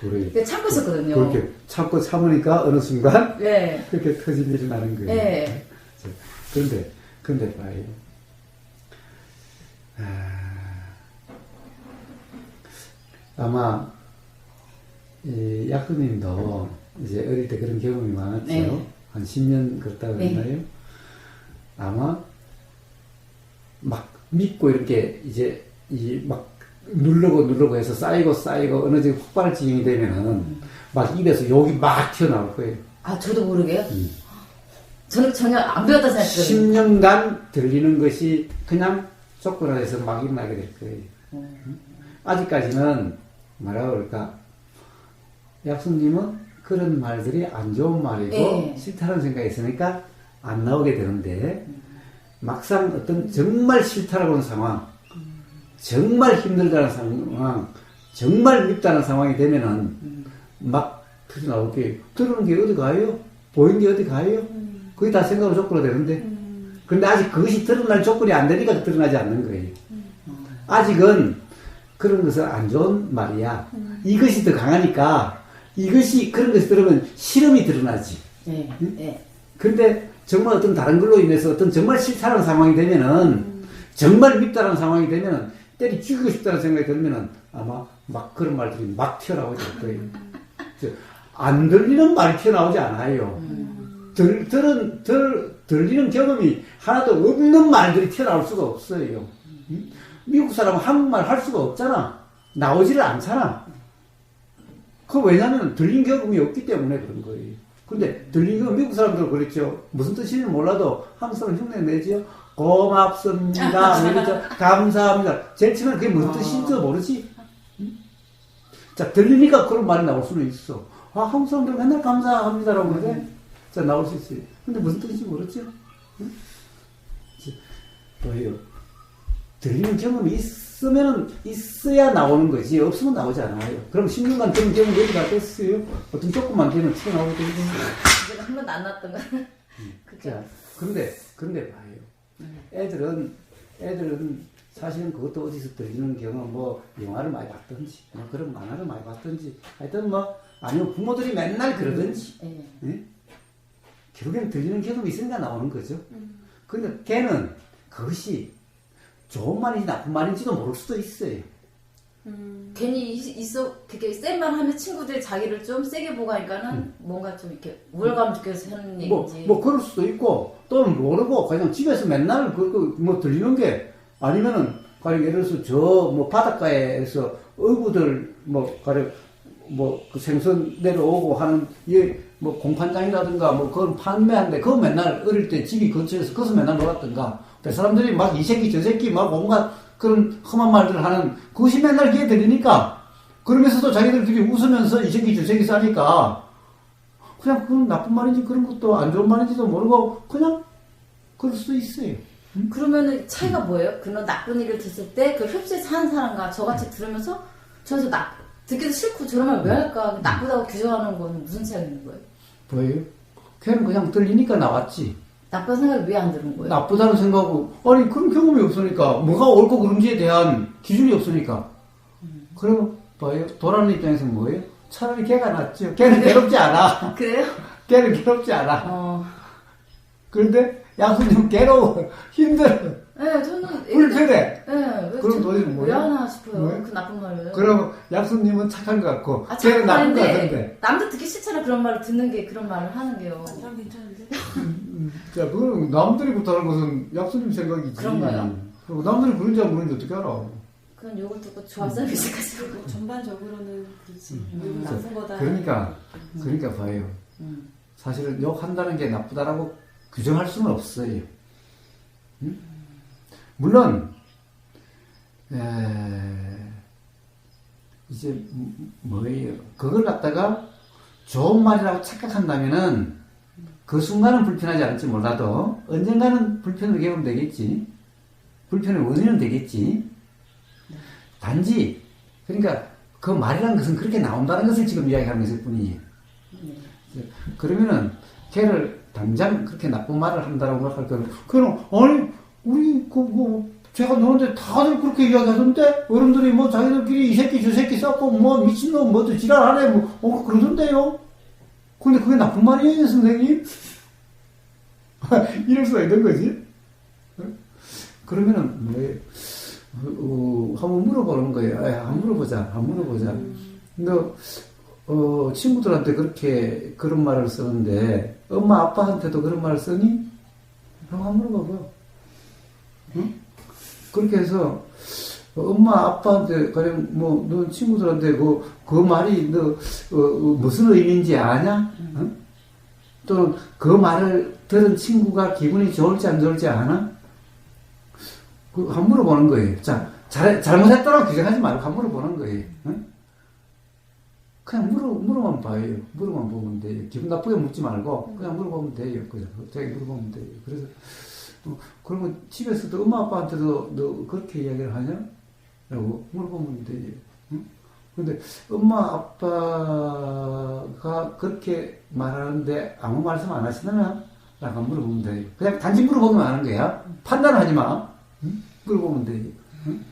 그래. 참고 있었거든요. 그렇게 참으니까 어느 순간 네. 그렇게 터진 일이 나는 거예요. 네. 근데 봐요. 아마 이 약수님도 이제 어릴 때 그런 경험이 많았죠. 네. 한 10년 그렇다고 했나요? 네. 아마 막 믿고 이렇게 이제 막 누르고 해서 쌓이고 어느 정도 폭발 지경이 되면은 막 입에서 욕이 막 튀어나올 거예요. 저도 모르게요? 저는 전혀 안 배웠다 생각했거든요. 10년간 들리는 것이 그냥 쫓겨나서 막 일어나게 될 거예요. 아직까지는 뭐라고 그럴까? 약수님은 그런 말들이 안 좋은 말이고 네. 싫다는 생각이 있으니까 안 나오게 되는데 막상 어떤 정말 싫다라고 하는 상황, 정말 힘들다는 상황, 정말 밉다는 상황이 되면은 막 터져나올 게 들어오는 게 어디 가요? 보이는 게 어디 가요? 그게 다 생각으로 조건이 되는데 근데 아직 그것이 드러날 조건이 안 되니까 드러나지 않는 거예요. 아직은 그런 것은 안 좋은 말이야. 이것이 더 강하니까 그런 것이 들으면 실험이 드러나지. 네. 응? 네. 근데 정말 어떤 다른 걸로 인해서 어떤 정말 싫다는 상황이 되면은 정말 밉다는 상황이 되면은 때리 죽이고 싶다는 생각이 들면은 아마 막 그런 말들이 막 튀어나오게 될 거예요. 안 들리는 말이 튀어나오지 않아요. 들리는 경험이 하나도 없는 말들이 튀어나올 수가 없어요. 미국 사람은 한국말 할 수가 없잖아. 나오지를 않잖아. 그 왜냐면 들린 경험이 없기 때문에 그런 거예요. 근데 들린 경험, 미국 사람들은 그랬죠. 무슨 뜻인지 몰라도 한국 사람 흉내 내지요. 고맙습니다. 그렇죠. 감사합니다. 제일 처음에 그게 무슨 뜻인지도 모르지. 자, 들리니까 그런 말이 나올 수는 있어. 아, 한국 사람들 맨날 감사합니다라고 그러는데, 자, 나올 수 있어요. 근데 무슨 뜻인지 모르죠? 응? 뭐예요? 들리는 경험이 있어야 나오는 거지. 없으면 나오지 않아요. 그럼 10년간 들은 경험이 어디 다 뺐어요? 어떤 조금만 되면 튀어나오게 되는 거예요. 제가 한 번도 안 났던 거. 자, 근데 봐요. 애들은 사실은 그것도 어디서 들리는 경험, 뭐, 영화를 많이 봤든지, 뭐 그런 만화를 많이 봤든지, 하여튼 뭐, 아니면 부모들이 맨날 그러든지, 예? 결국에는 들리는 경험이 있으니까 나오는 거죠. 근데 걔는 그것이 좋은 말인지 나쁜 말인지도 모를 수도 있어요. 괜히 그렇게 센 말 하면 친구들이 자기를 좀 세게 보고 하니까는 뭔가 좀 이렇게 우월감 느껴서 하는 얘기지. 뭐 그럴 수도 있고, 또는 모르고 그냥 집에서 맨날 뭐 들리는 게, 아니면은, 가령 예를 들어서 뭐 바닷가에서 어부들 가령 그 생선 내려오고 하는 뭐 공판장이라든가 뭐 그걸 판매하는데 그거 맨날 어릴 때 집이 근처에서 거기서 맨날 놀았던가. 그 사람들이 막 이 새끼 저 새끼 막 온갖 그런 험한 말들 하는 그것이 맨날 귀에 들리니까, 그러면서도 자기들끼리 웃으면서 이 새끼 저 새끼 싸니까 그냥 그건 나쁜 말인지 그런 것도 안 좋은 말인지도 모르고 그냥 그럴 수도 있어요. 그러면은 차이가 뭐예요? 그런 나쁜 일을 듣을 때 그 흡수해서 하는 사람과 저같이 들으면서 저에서 듣기도 싫고 저런 말 왜 할까? 나쁘다고 규정하는 거는 무슨 차이가 있는 거예요? 뭐예요? 걔는 그냥 들리니까 나왔지. 나쁜 생각이 왜 안 드는 거예요? 나쁘다는 생각하고, 아니 그런 경험이 없으니까, 뭐가 옳고 그른지에 대한 기준이 없으니까. 그럼 봐요. 도라는 입장에서 뭐예요? 차라리 걔가 낫죠. 걔는 괴롭지 않아. 그래요? 걔는 괴롭지 않아. 그런데 양수님 괴로워. 힘들어. 네, 저는 불편해. 네, 그럼 도대체 뭐예요? 왜 하나 싶어요. 뭐예요? 그 나쁜 말을. 그럼 양수님은 착한 것 같고, 걔는 착한 나쁜 것 말인데 같은데. 남들 듣기 싫잖아. 그런 말을 듣는 게, 그런 말을 하는 게요. 난 괜찮은데? 자, 그건 남들이 못하는 것은 양수님 생각이지. 그런가요? 그리고 남들이 그런지 안 그런지 어떻게 알아? 그런 욕을 듣고 좋아서 비슷하시고. 전반적으로는 그렇지. 욕은 나쁜 거다. 그러니까 봐요. 사실은 욕한다는 게 나쁘다라고 규정할 수는 없어요. 물론, 이제, 뭐예요. 그걸 갖다가 좋은 말이라고 착각한다면은 그 순간은 불편하지 않을지 몰라도 언젠가는 불편을 겪으면 되겠지. 불편의 원인은 되겠지. 단지, 그러니까 그 말이라는 것은 그렇게 나온다는 것을 지금 이야기하는 것일 뿐이에요. 그러면은 걔를 당장 그렇게 나쁜 말을 한다라고 할 때는, 그럼, 아니, 우리, 제가 노는데 다들 그렇게 이야기하던데? 어른들이 뭐 자기들끼리 이 새끼 저 새끼 싸고 뭐 미친놈 뭐도 지랄하네 뭐, 그러던데요? 근데 그게 나쁜 말이에요, 선생님? 이럴 수가 있는 거지? 그러면은, 한번 물어보는 거예요. 한번 물어보자. 너, 친구들한테 그런 말을 쓰는데, 엄마, 아빠한테도 그런 말을 쓰니? 한번 물어봐봐. 응? 그렇게 해서, 엄마, 아빠한테, 가령, 너 친구들한테 그 말이, 무슨 의미인지 아냐? 응? 또는 그 말을 들은 친구가 기분이 좋을지 안 좋을지 아나? 한번 물어보는 거예요. 자, 잘못했다라고 규정하지 말고 한번 물어보는 거예요. 응? 그냥 물어만 봐요. 물어만 보면 돼요. 기분 나쁘게 묻지 말고, 그냥 물어보면 돼요. 그냥, 되게 물어보면 돼요. 그래서, 그러면 집에서도 엄마 아빠한테도 너 그렇게 이야기를 하냐? 라고 물어보면 돼요. 응? 근데 엄마 아빠가 그렇게 말하는데 아무 말씀 안 하시나? 라고 물어보면 돼요. 그냥 단지 물어보기만 하는 거야. 판단을 하지 마. 응? 물어보면 돼요. 응?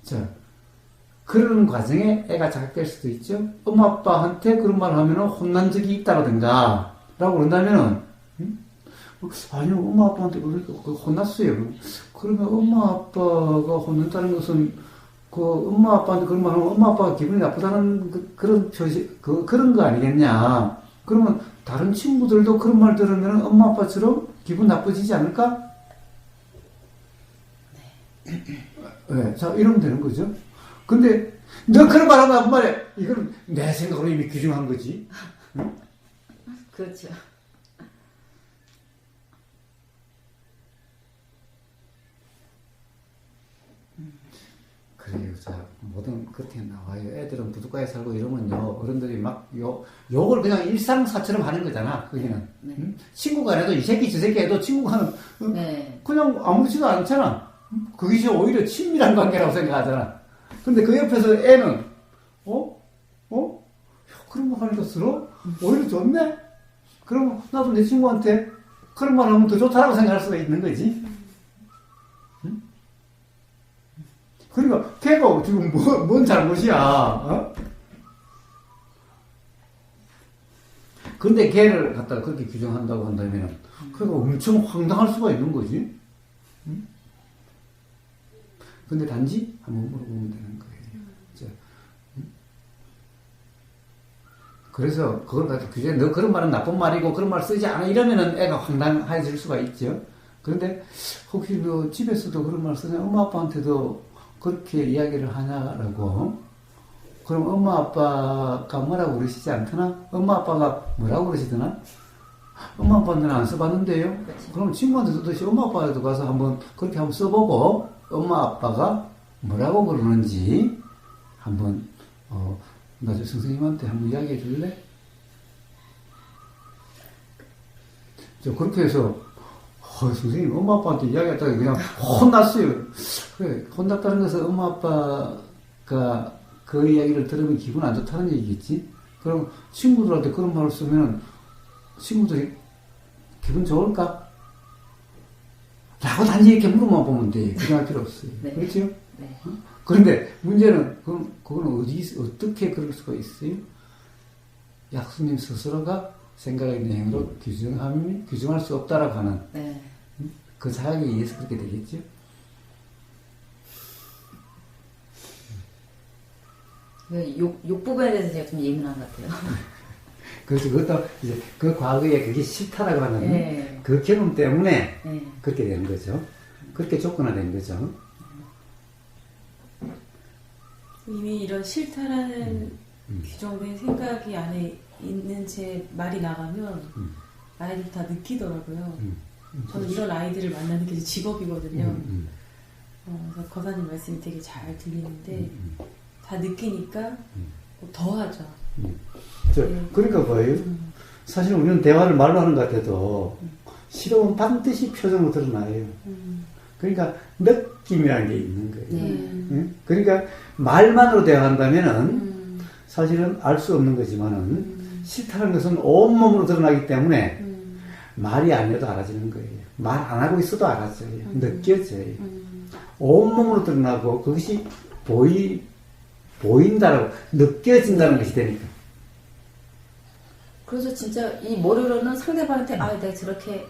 자, 그러는 과정에 애가 자극될 수도 있죠. 엄마 아빠한테 그런 말을 하면 혼난 적이 있다라든가 라고 그런다면은, 응? 아니요, 엄마 아빠한테 그러니까 혼났어요. 그러면 엄마 아빠가 혼낸다는 것은 그 엄마 아빠한테 그런 말 하면 엄마 아빠가 기분이 나쁘다는 그런 표시, 그런 거 아니겠냐. 그러면 다른 친구들도 그런 말 들으면 엄마 아빠처럼 기분 나빠지지 않을까? 네. 자, 이러면 되는 거죠. 근데, 너 그런 말 하면 말해. 이건 내 생각으로 이미 규정한 거지. 응? 그렇죠. 그래요. 자, 뭐든 그렇게 나와요. 애들은 부둣가에 살고 이러면요. 어른들이 막 욕을 그냥 일상사처럼 하는 거잖아. 거기는. 네. 응? 친구가 해도 이 새끼 저 새끼 해도 친구가 네. 그냥 아무렇지도 않잖아. 그것이 오히려 친밀한 관계라고 생각하잖아. 근데 그 옆에서 애는 그런 말 하니까 싫어? 오히려 좋네? 그럼 나도 내 친구한테 그런 말 하면 더 좋다라고 생각할 수가 있는 거지. 응? 그러니까 걔가 지금 뭔 잘못이야? 어? 근데 걔를 갖다가 그렇게 규정한다고 한다면 그가 엄청 황당할 수가 있는 거지. 응? 근데 단지 한번 물어보면 되는 거예요. 자, 응? 그래서 그걸 가지고 규정해. 너 그런 말은 나쁜 말이고 그런 말 쓰지 않아. 이러면은 애가 황당해질 수가 있죠. 그런데 혹시 너 집에서도 그런 말 쓰냐? 엄마 아빠한테도 그렇게 이야기를 하냐라고. 그럼 엄마 아빠가 뭐라고 그러시지 않더나? 엄마 아빠가 뭐라고 그러시더나? 엄마 아빠는 안 써봤는데요? 그치. 그럼 친구한테 쓰듯이 엄마 아빠한테 가서 한번 그렇게 한번 써보고 엄마 아빠가 뭐라고 그러는지 한번 나중에 선생님한테 한번 이야기해 줄래? 저 그렇게 해서 선생님 엄마 아빠한테 이야기했다가 그냥 혼났어요. 그래, 혼났다는 것은 엄마 아빠가 그 이야기를 들으면 기분 안 좋다는 얘기겠지? 그럼 친구들한테 그런 말을 쓰면 친구들이 기분 좋을까? 라고 단지 이렇게 물어만 보면 돼. 규정할 필요 없어요. 네. 그렇죠? 네. 그런데 문제는 그건 어떻게 그럴 수가 있어요? 약수님 스스로가 생각의 내용으로 규정할 수 없다라고 하는 네. 그 사역에 의해서 그렇게 되겠죠? 욕 부분에 대해서 제가 좀 예민한 것 같아요. 그래서 그것도 이제 그 과거에 그게 싫다라고 하는 네. 그 경험 때문에 네. 그렇게 된 거죠. 그렇게 조건화된 거죠. 이미 이런 싫다라는 규정된 생각이 안에 있는 제 말이 나가면 아이들 다 느끼더라고요. 저는 이런 아이들을 만나는 게 제 직업이거든요. 그래서 거사님 말씀이 되게 잘 들리는데 다 느끼니까 더 하죠. 그러니까 봐요. 사실 우리는 대화를 말로 하는 것 같아도 싫으면 반드시 표정으로 드러나요. 그러니까 느낌이라는 게 있는 거예요. 네. 응? 그러니까 말만으로 대화한다면은 사실은 알 수 없는 거지만은 싫다는 것은 온몸으로 드러나기 때문에 말이 아니어도 알아지는 거예요. 말 안 하고 있어도 알아져요. 느껴져요. 온몸으로 드러나고 그것이 보인다라고 느껴진다는 것이 되니까. 그래서 진짜 이 머리로는 상대방한테 내가 저렇게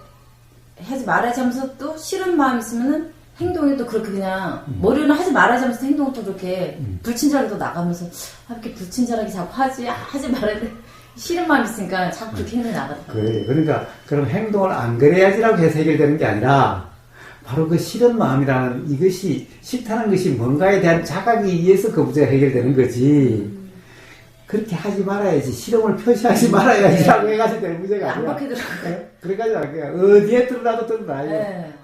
하지 말아야지 하면서 또 싫은 마음이 있으면은 행동이 또 그렇게 그냥 머리로는 하지 말아야지 하면서 행동은 또 그렇게 불친절하게 또 나가면서 이렇게 불친절하게 자꾸 하지 말아야 돼. 싫은 마음이 있으니까 자꾸 그렇게 행동이 나가더라고요. 그래. 그러니까 그럼 행동을 안 그래야지라고 해서 해결되는 게 아니라 바로 그 싫은 마음이라는 이것이 싫다는 것이 뭔가에 대한 자각에 의해서 그 문제가 해결되는 거지. 그렇게 하지 말아야지. 싫음을 표시하지 말아야지라고 해가지고 되는 문제가 안 아니야. 바뀌더라고요. 그래가지고 어디에 드러나도 드러나요. 네.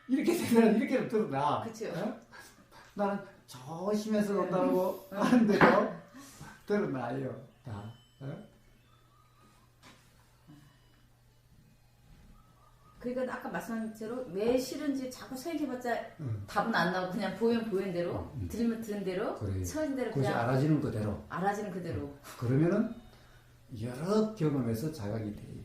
이렇게 되면 이렇게 드러나. 그쵸. 나는 조심해서 논다고 하는데도 드러나요. 다. 그러니까 아까 말씀한 대로 왜 싫은지 자꾸 생각해봤자 답은 안 나오고 그냥 보이면 보이는 대로 들으면 들은 대로 그래. 처진 대로 그것이 그냥 알아지는 그대로. 알아지는 그대로. 그러면은 여러 경험에서 자각이 돼요.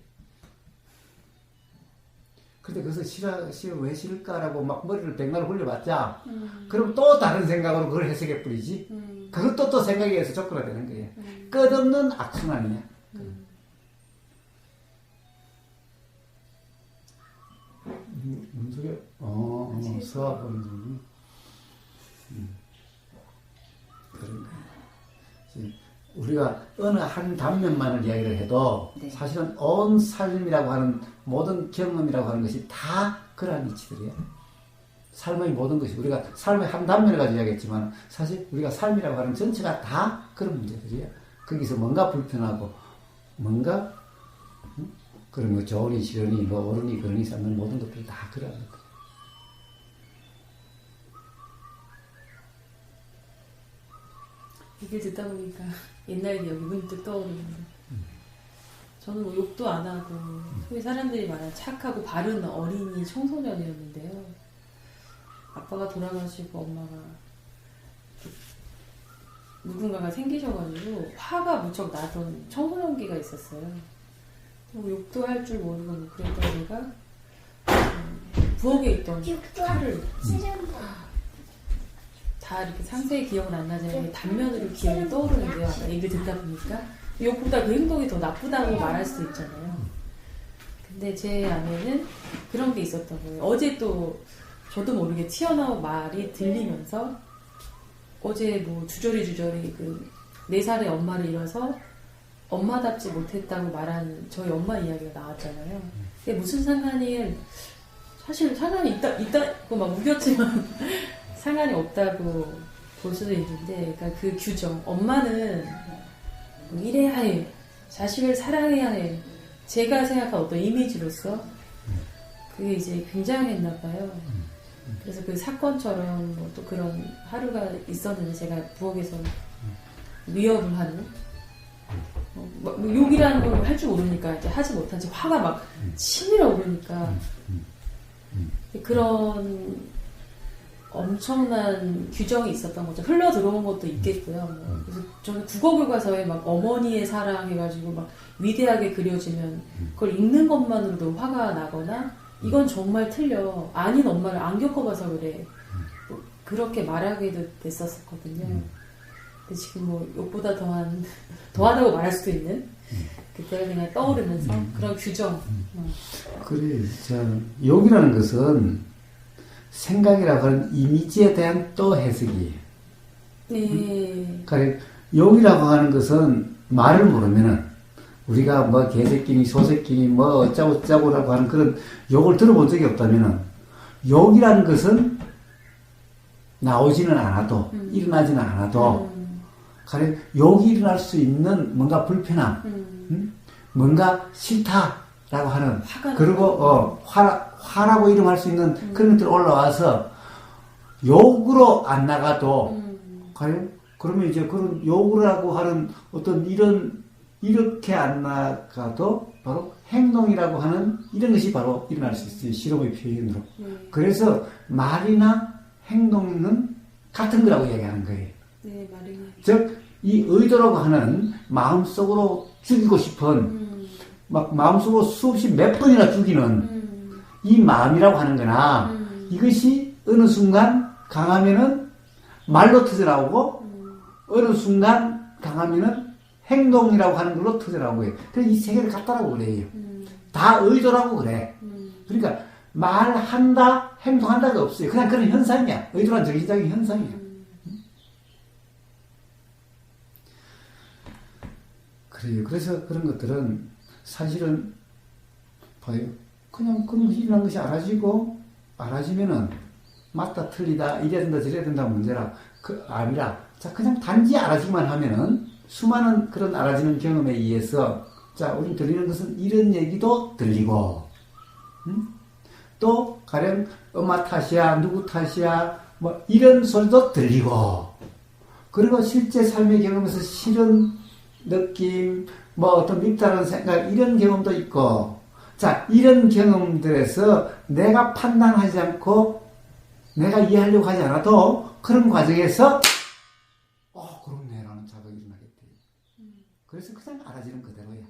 근데 그래서 싫어 왜 싫을까라고 막 머리를 백날 굴려봤자 그럼 또 다른 생각으로 그걸 해석해 뿌리지. 그것도 또 생각에 의해서 접근이 되는 거예요. 끝없는 악순환이야. 문제 그게, 수학 보는 중이. 그런 거예요. 우리가 어느 한 단면만을 이야기를 해도 네. 사실은 온 삶이라고 하는 모든 경험이라고 하는 것이 다 그러한 이치들이에요. 삶의 모든 것이 우리가 삶의 한 단면을 가지고 이야기했지만 사실 우리가 삶이라고 하는 전체가 다 그런 문제들이에요. 거기서 뭔가 불편하고 뭔가 그런 거 좋으니 싫으니 뭐 옳으니 그러니 쌓는 모든 것들이 다 그러한 것. 얘기를 듣다 보니까 옛날 기억이 문득 떠오르는데 저는 뭐 욕도 안 하고 소위 사람들이 말하는 착하고 바른 어린이 청소년이었는데요. 아빠가 돌아가시고 엄마가 누군가가 생기셔가지고 화가 무척 나던 청소년기가 있었어요. 뭐 욕도 할 줄 모르고 뭐 그랬던 제가 부엌에 있던 칼을 다 이렇게 상세히 기억은 안 나지만 단면으로 기억이 떠오르는데요. 아까 얘기를 듣다 보니까 욕보다 그 행동이 더 나쁘다고 말할 수도 있잖아요. 근데 제 안에는 그런 게 있었던 거예요. 어제 또 저도 모르게 튀어나온 말이 들리면서 어제 뭐 주저리 그 4살의 엄마를 잃어서 엄마답지 못했다고 말한 저희 엄마 이야기가 나왔잖아요. 그게 무슨 상관이 사실 상관이 있다고 막 우겼지만 상관이 없다고 볼 수도 있는데, 그러니까 그 규정, 엄마는 이래야 해, 자식을 사랑해야 해, 제가 생각한 어떤 이미지로서 그게 이제 굉장했나 봐요. 그래서 그 사건처럼 뭐 또 그런 하루가 있었는데 제가 부엌에서 위협을 하는 뭐 욕이라는 걸 할 줄 모르니까 이제 하지 못한 채 화가 막 치밀어 오르니까 그런 엄청난 규정이 있었던 거죠. 흘러 들어온 것도 있겠고요. 뭐. 그래서 저는 국어교과서에 막 어머니의 사랑 해가지고 막 위대하게 그려지면 그걸 읽는 것만으로도 화가 나거나 이건 정말 틀려. 아닌 엄마를 안 겪어봐서 그래. 뭐 그렇게 말하게도 됐었거든요. 근데 지금 뭐 욕보다 더하다고 말할 수도 있는 그때가 그냥 떠오르면서 그런 규정. 그래, 욕이라는 것은 생각이라고 하는 이미지에 대한 또 해석이에요. 네. 그러니까 욕이라고 하는 것은 말을 모르면은 우리가 뭐 개새끼니 소새끼니 뭐 어쩌고저쩌고라고 하는 그런 욕을 들어본 적이 없다면은 욕이라는 것은 나오지는 않아도 일어나지는 않아도 가령 욕이 일어날 수 있는 뭔가 불편함, 뭔가 싫다라고 하는 그리고 화라고 이름할 수 있는 그런 것들이 올라와서 욕으로 안 나가도 가령 그러면 이제 그런 욕이라고 하는 어떤 이렇게 안 나가도 바로 행동이라고 하는 이런 것이 바로 일어날 수 있어요. 실험의 표현으로. 그래서 말이나 행동은 같은 거라고 이야기하는 거예요. 네, 말이나. 즉, 이 의도라고 하는 마음속으로 죽이고 싶은 막 마음속으로 수없이 몇 번이나 죽이는 이 마음이라고 하는 거나 이것이 어느 순간 강하면은 말로 터져나오고 어느 순간 강하면은 행동이라고 하는 걸로 터져나오고 해요. 그래서 이 세 개를 같다라고 그래요. 다 의도라고 그래. 그러니까 말한다, 행동한다가 없어요. 그냥 그런 현상이야. 의도란 정신적인 현상이야. 그래요. 그래서 그런 것들은 사실은 봐요. 그냥 그런 것이 일어난 것이 알아지면은 맞다, 틀리다, 이래야 된다, 저래야 된다 문제라 아니라 자 그냥 단지 알아지기만 하면은 수많은 그런 알아지는 경험에 의해서 자 우리 들리는 것은 이런 얘기도 들리고 또 가령 엄마 탓이야, 누구 탓이야, 뭐 이런 소리도 들리고 그리고 실제 삶의 경험에서 싫은 느낌, 뭐 어떤 밉다는 생각 이런 경험도 있고 자 이런 경험들에서 내가 판단하지 않고 내가 이해하려고 하지 않아도 그런 과정에서 그렇네라는 자각이 일어나겠대. 그래서 그냥 알아지는 그대로야.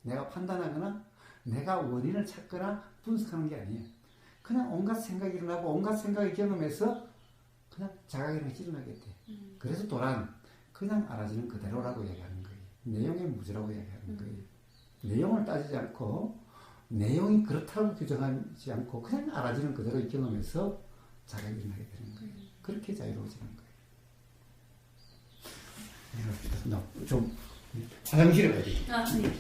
내가 판단하거나 내가 원인을 찾거나 분석하는 게 아니에요. 그냥 온갖 생각이 일어나고 온갖 생각을 경험해서 그냥 자각이 일어나겠대. 그래서 도란 그냥 알아지는 그대로라고 얘기하는 거예요. 내용의 무지라고 얘기하는 거예요. 내용을 따지지 않고 내용이 그렇다고 규정하지 않고 그냥 알아지는 그대로 경험해서 자가 일어나게 되는 거예요. 그렇게 자유로워지는 거예요. 좀 화장실에 가야 돼. 네.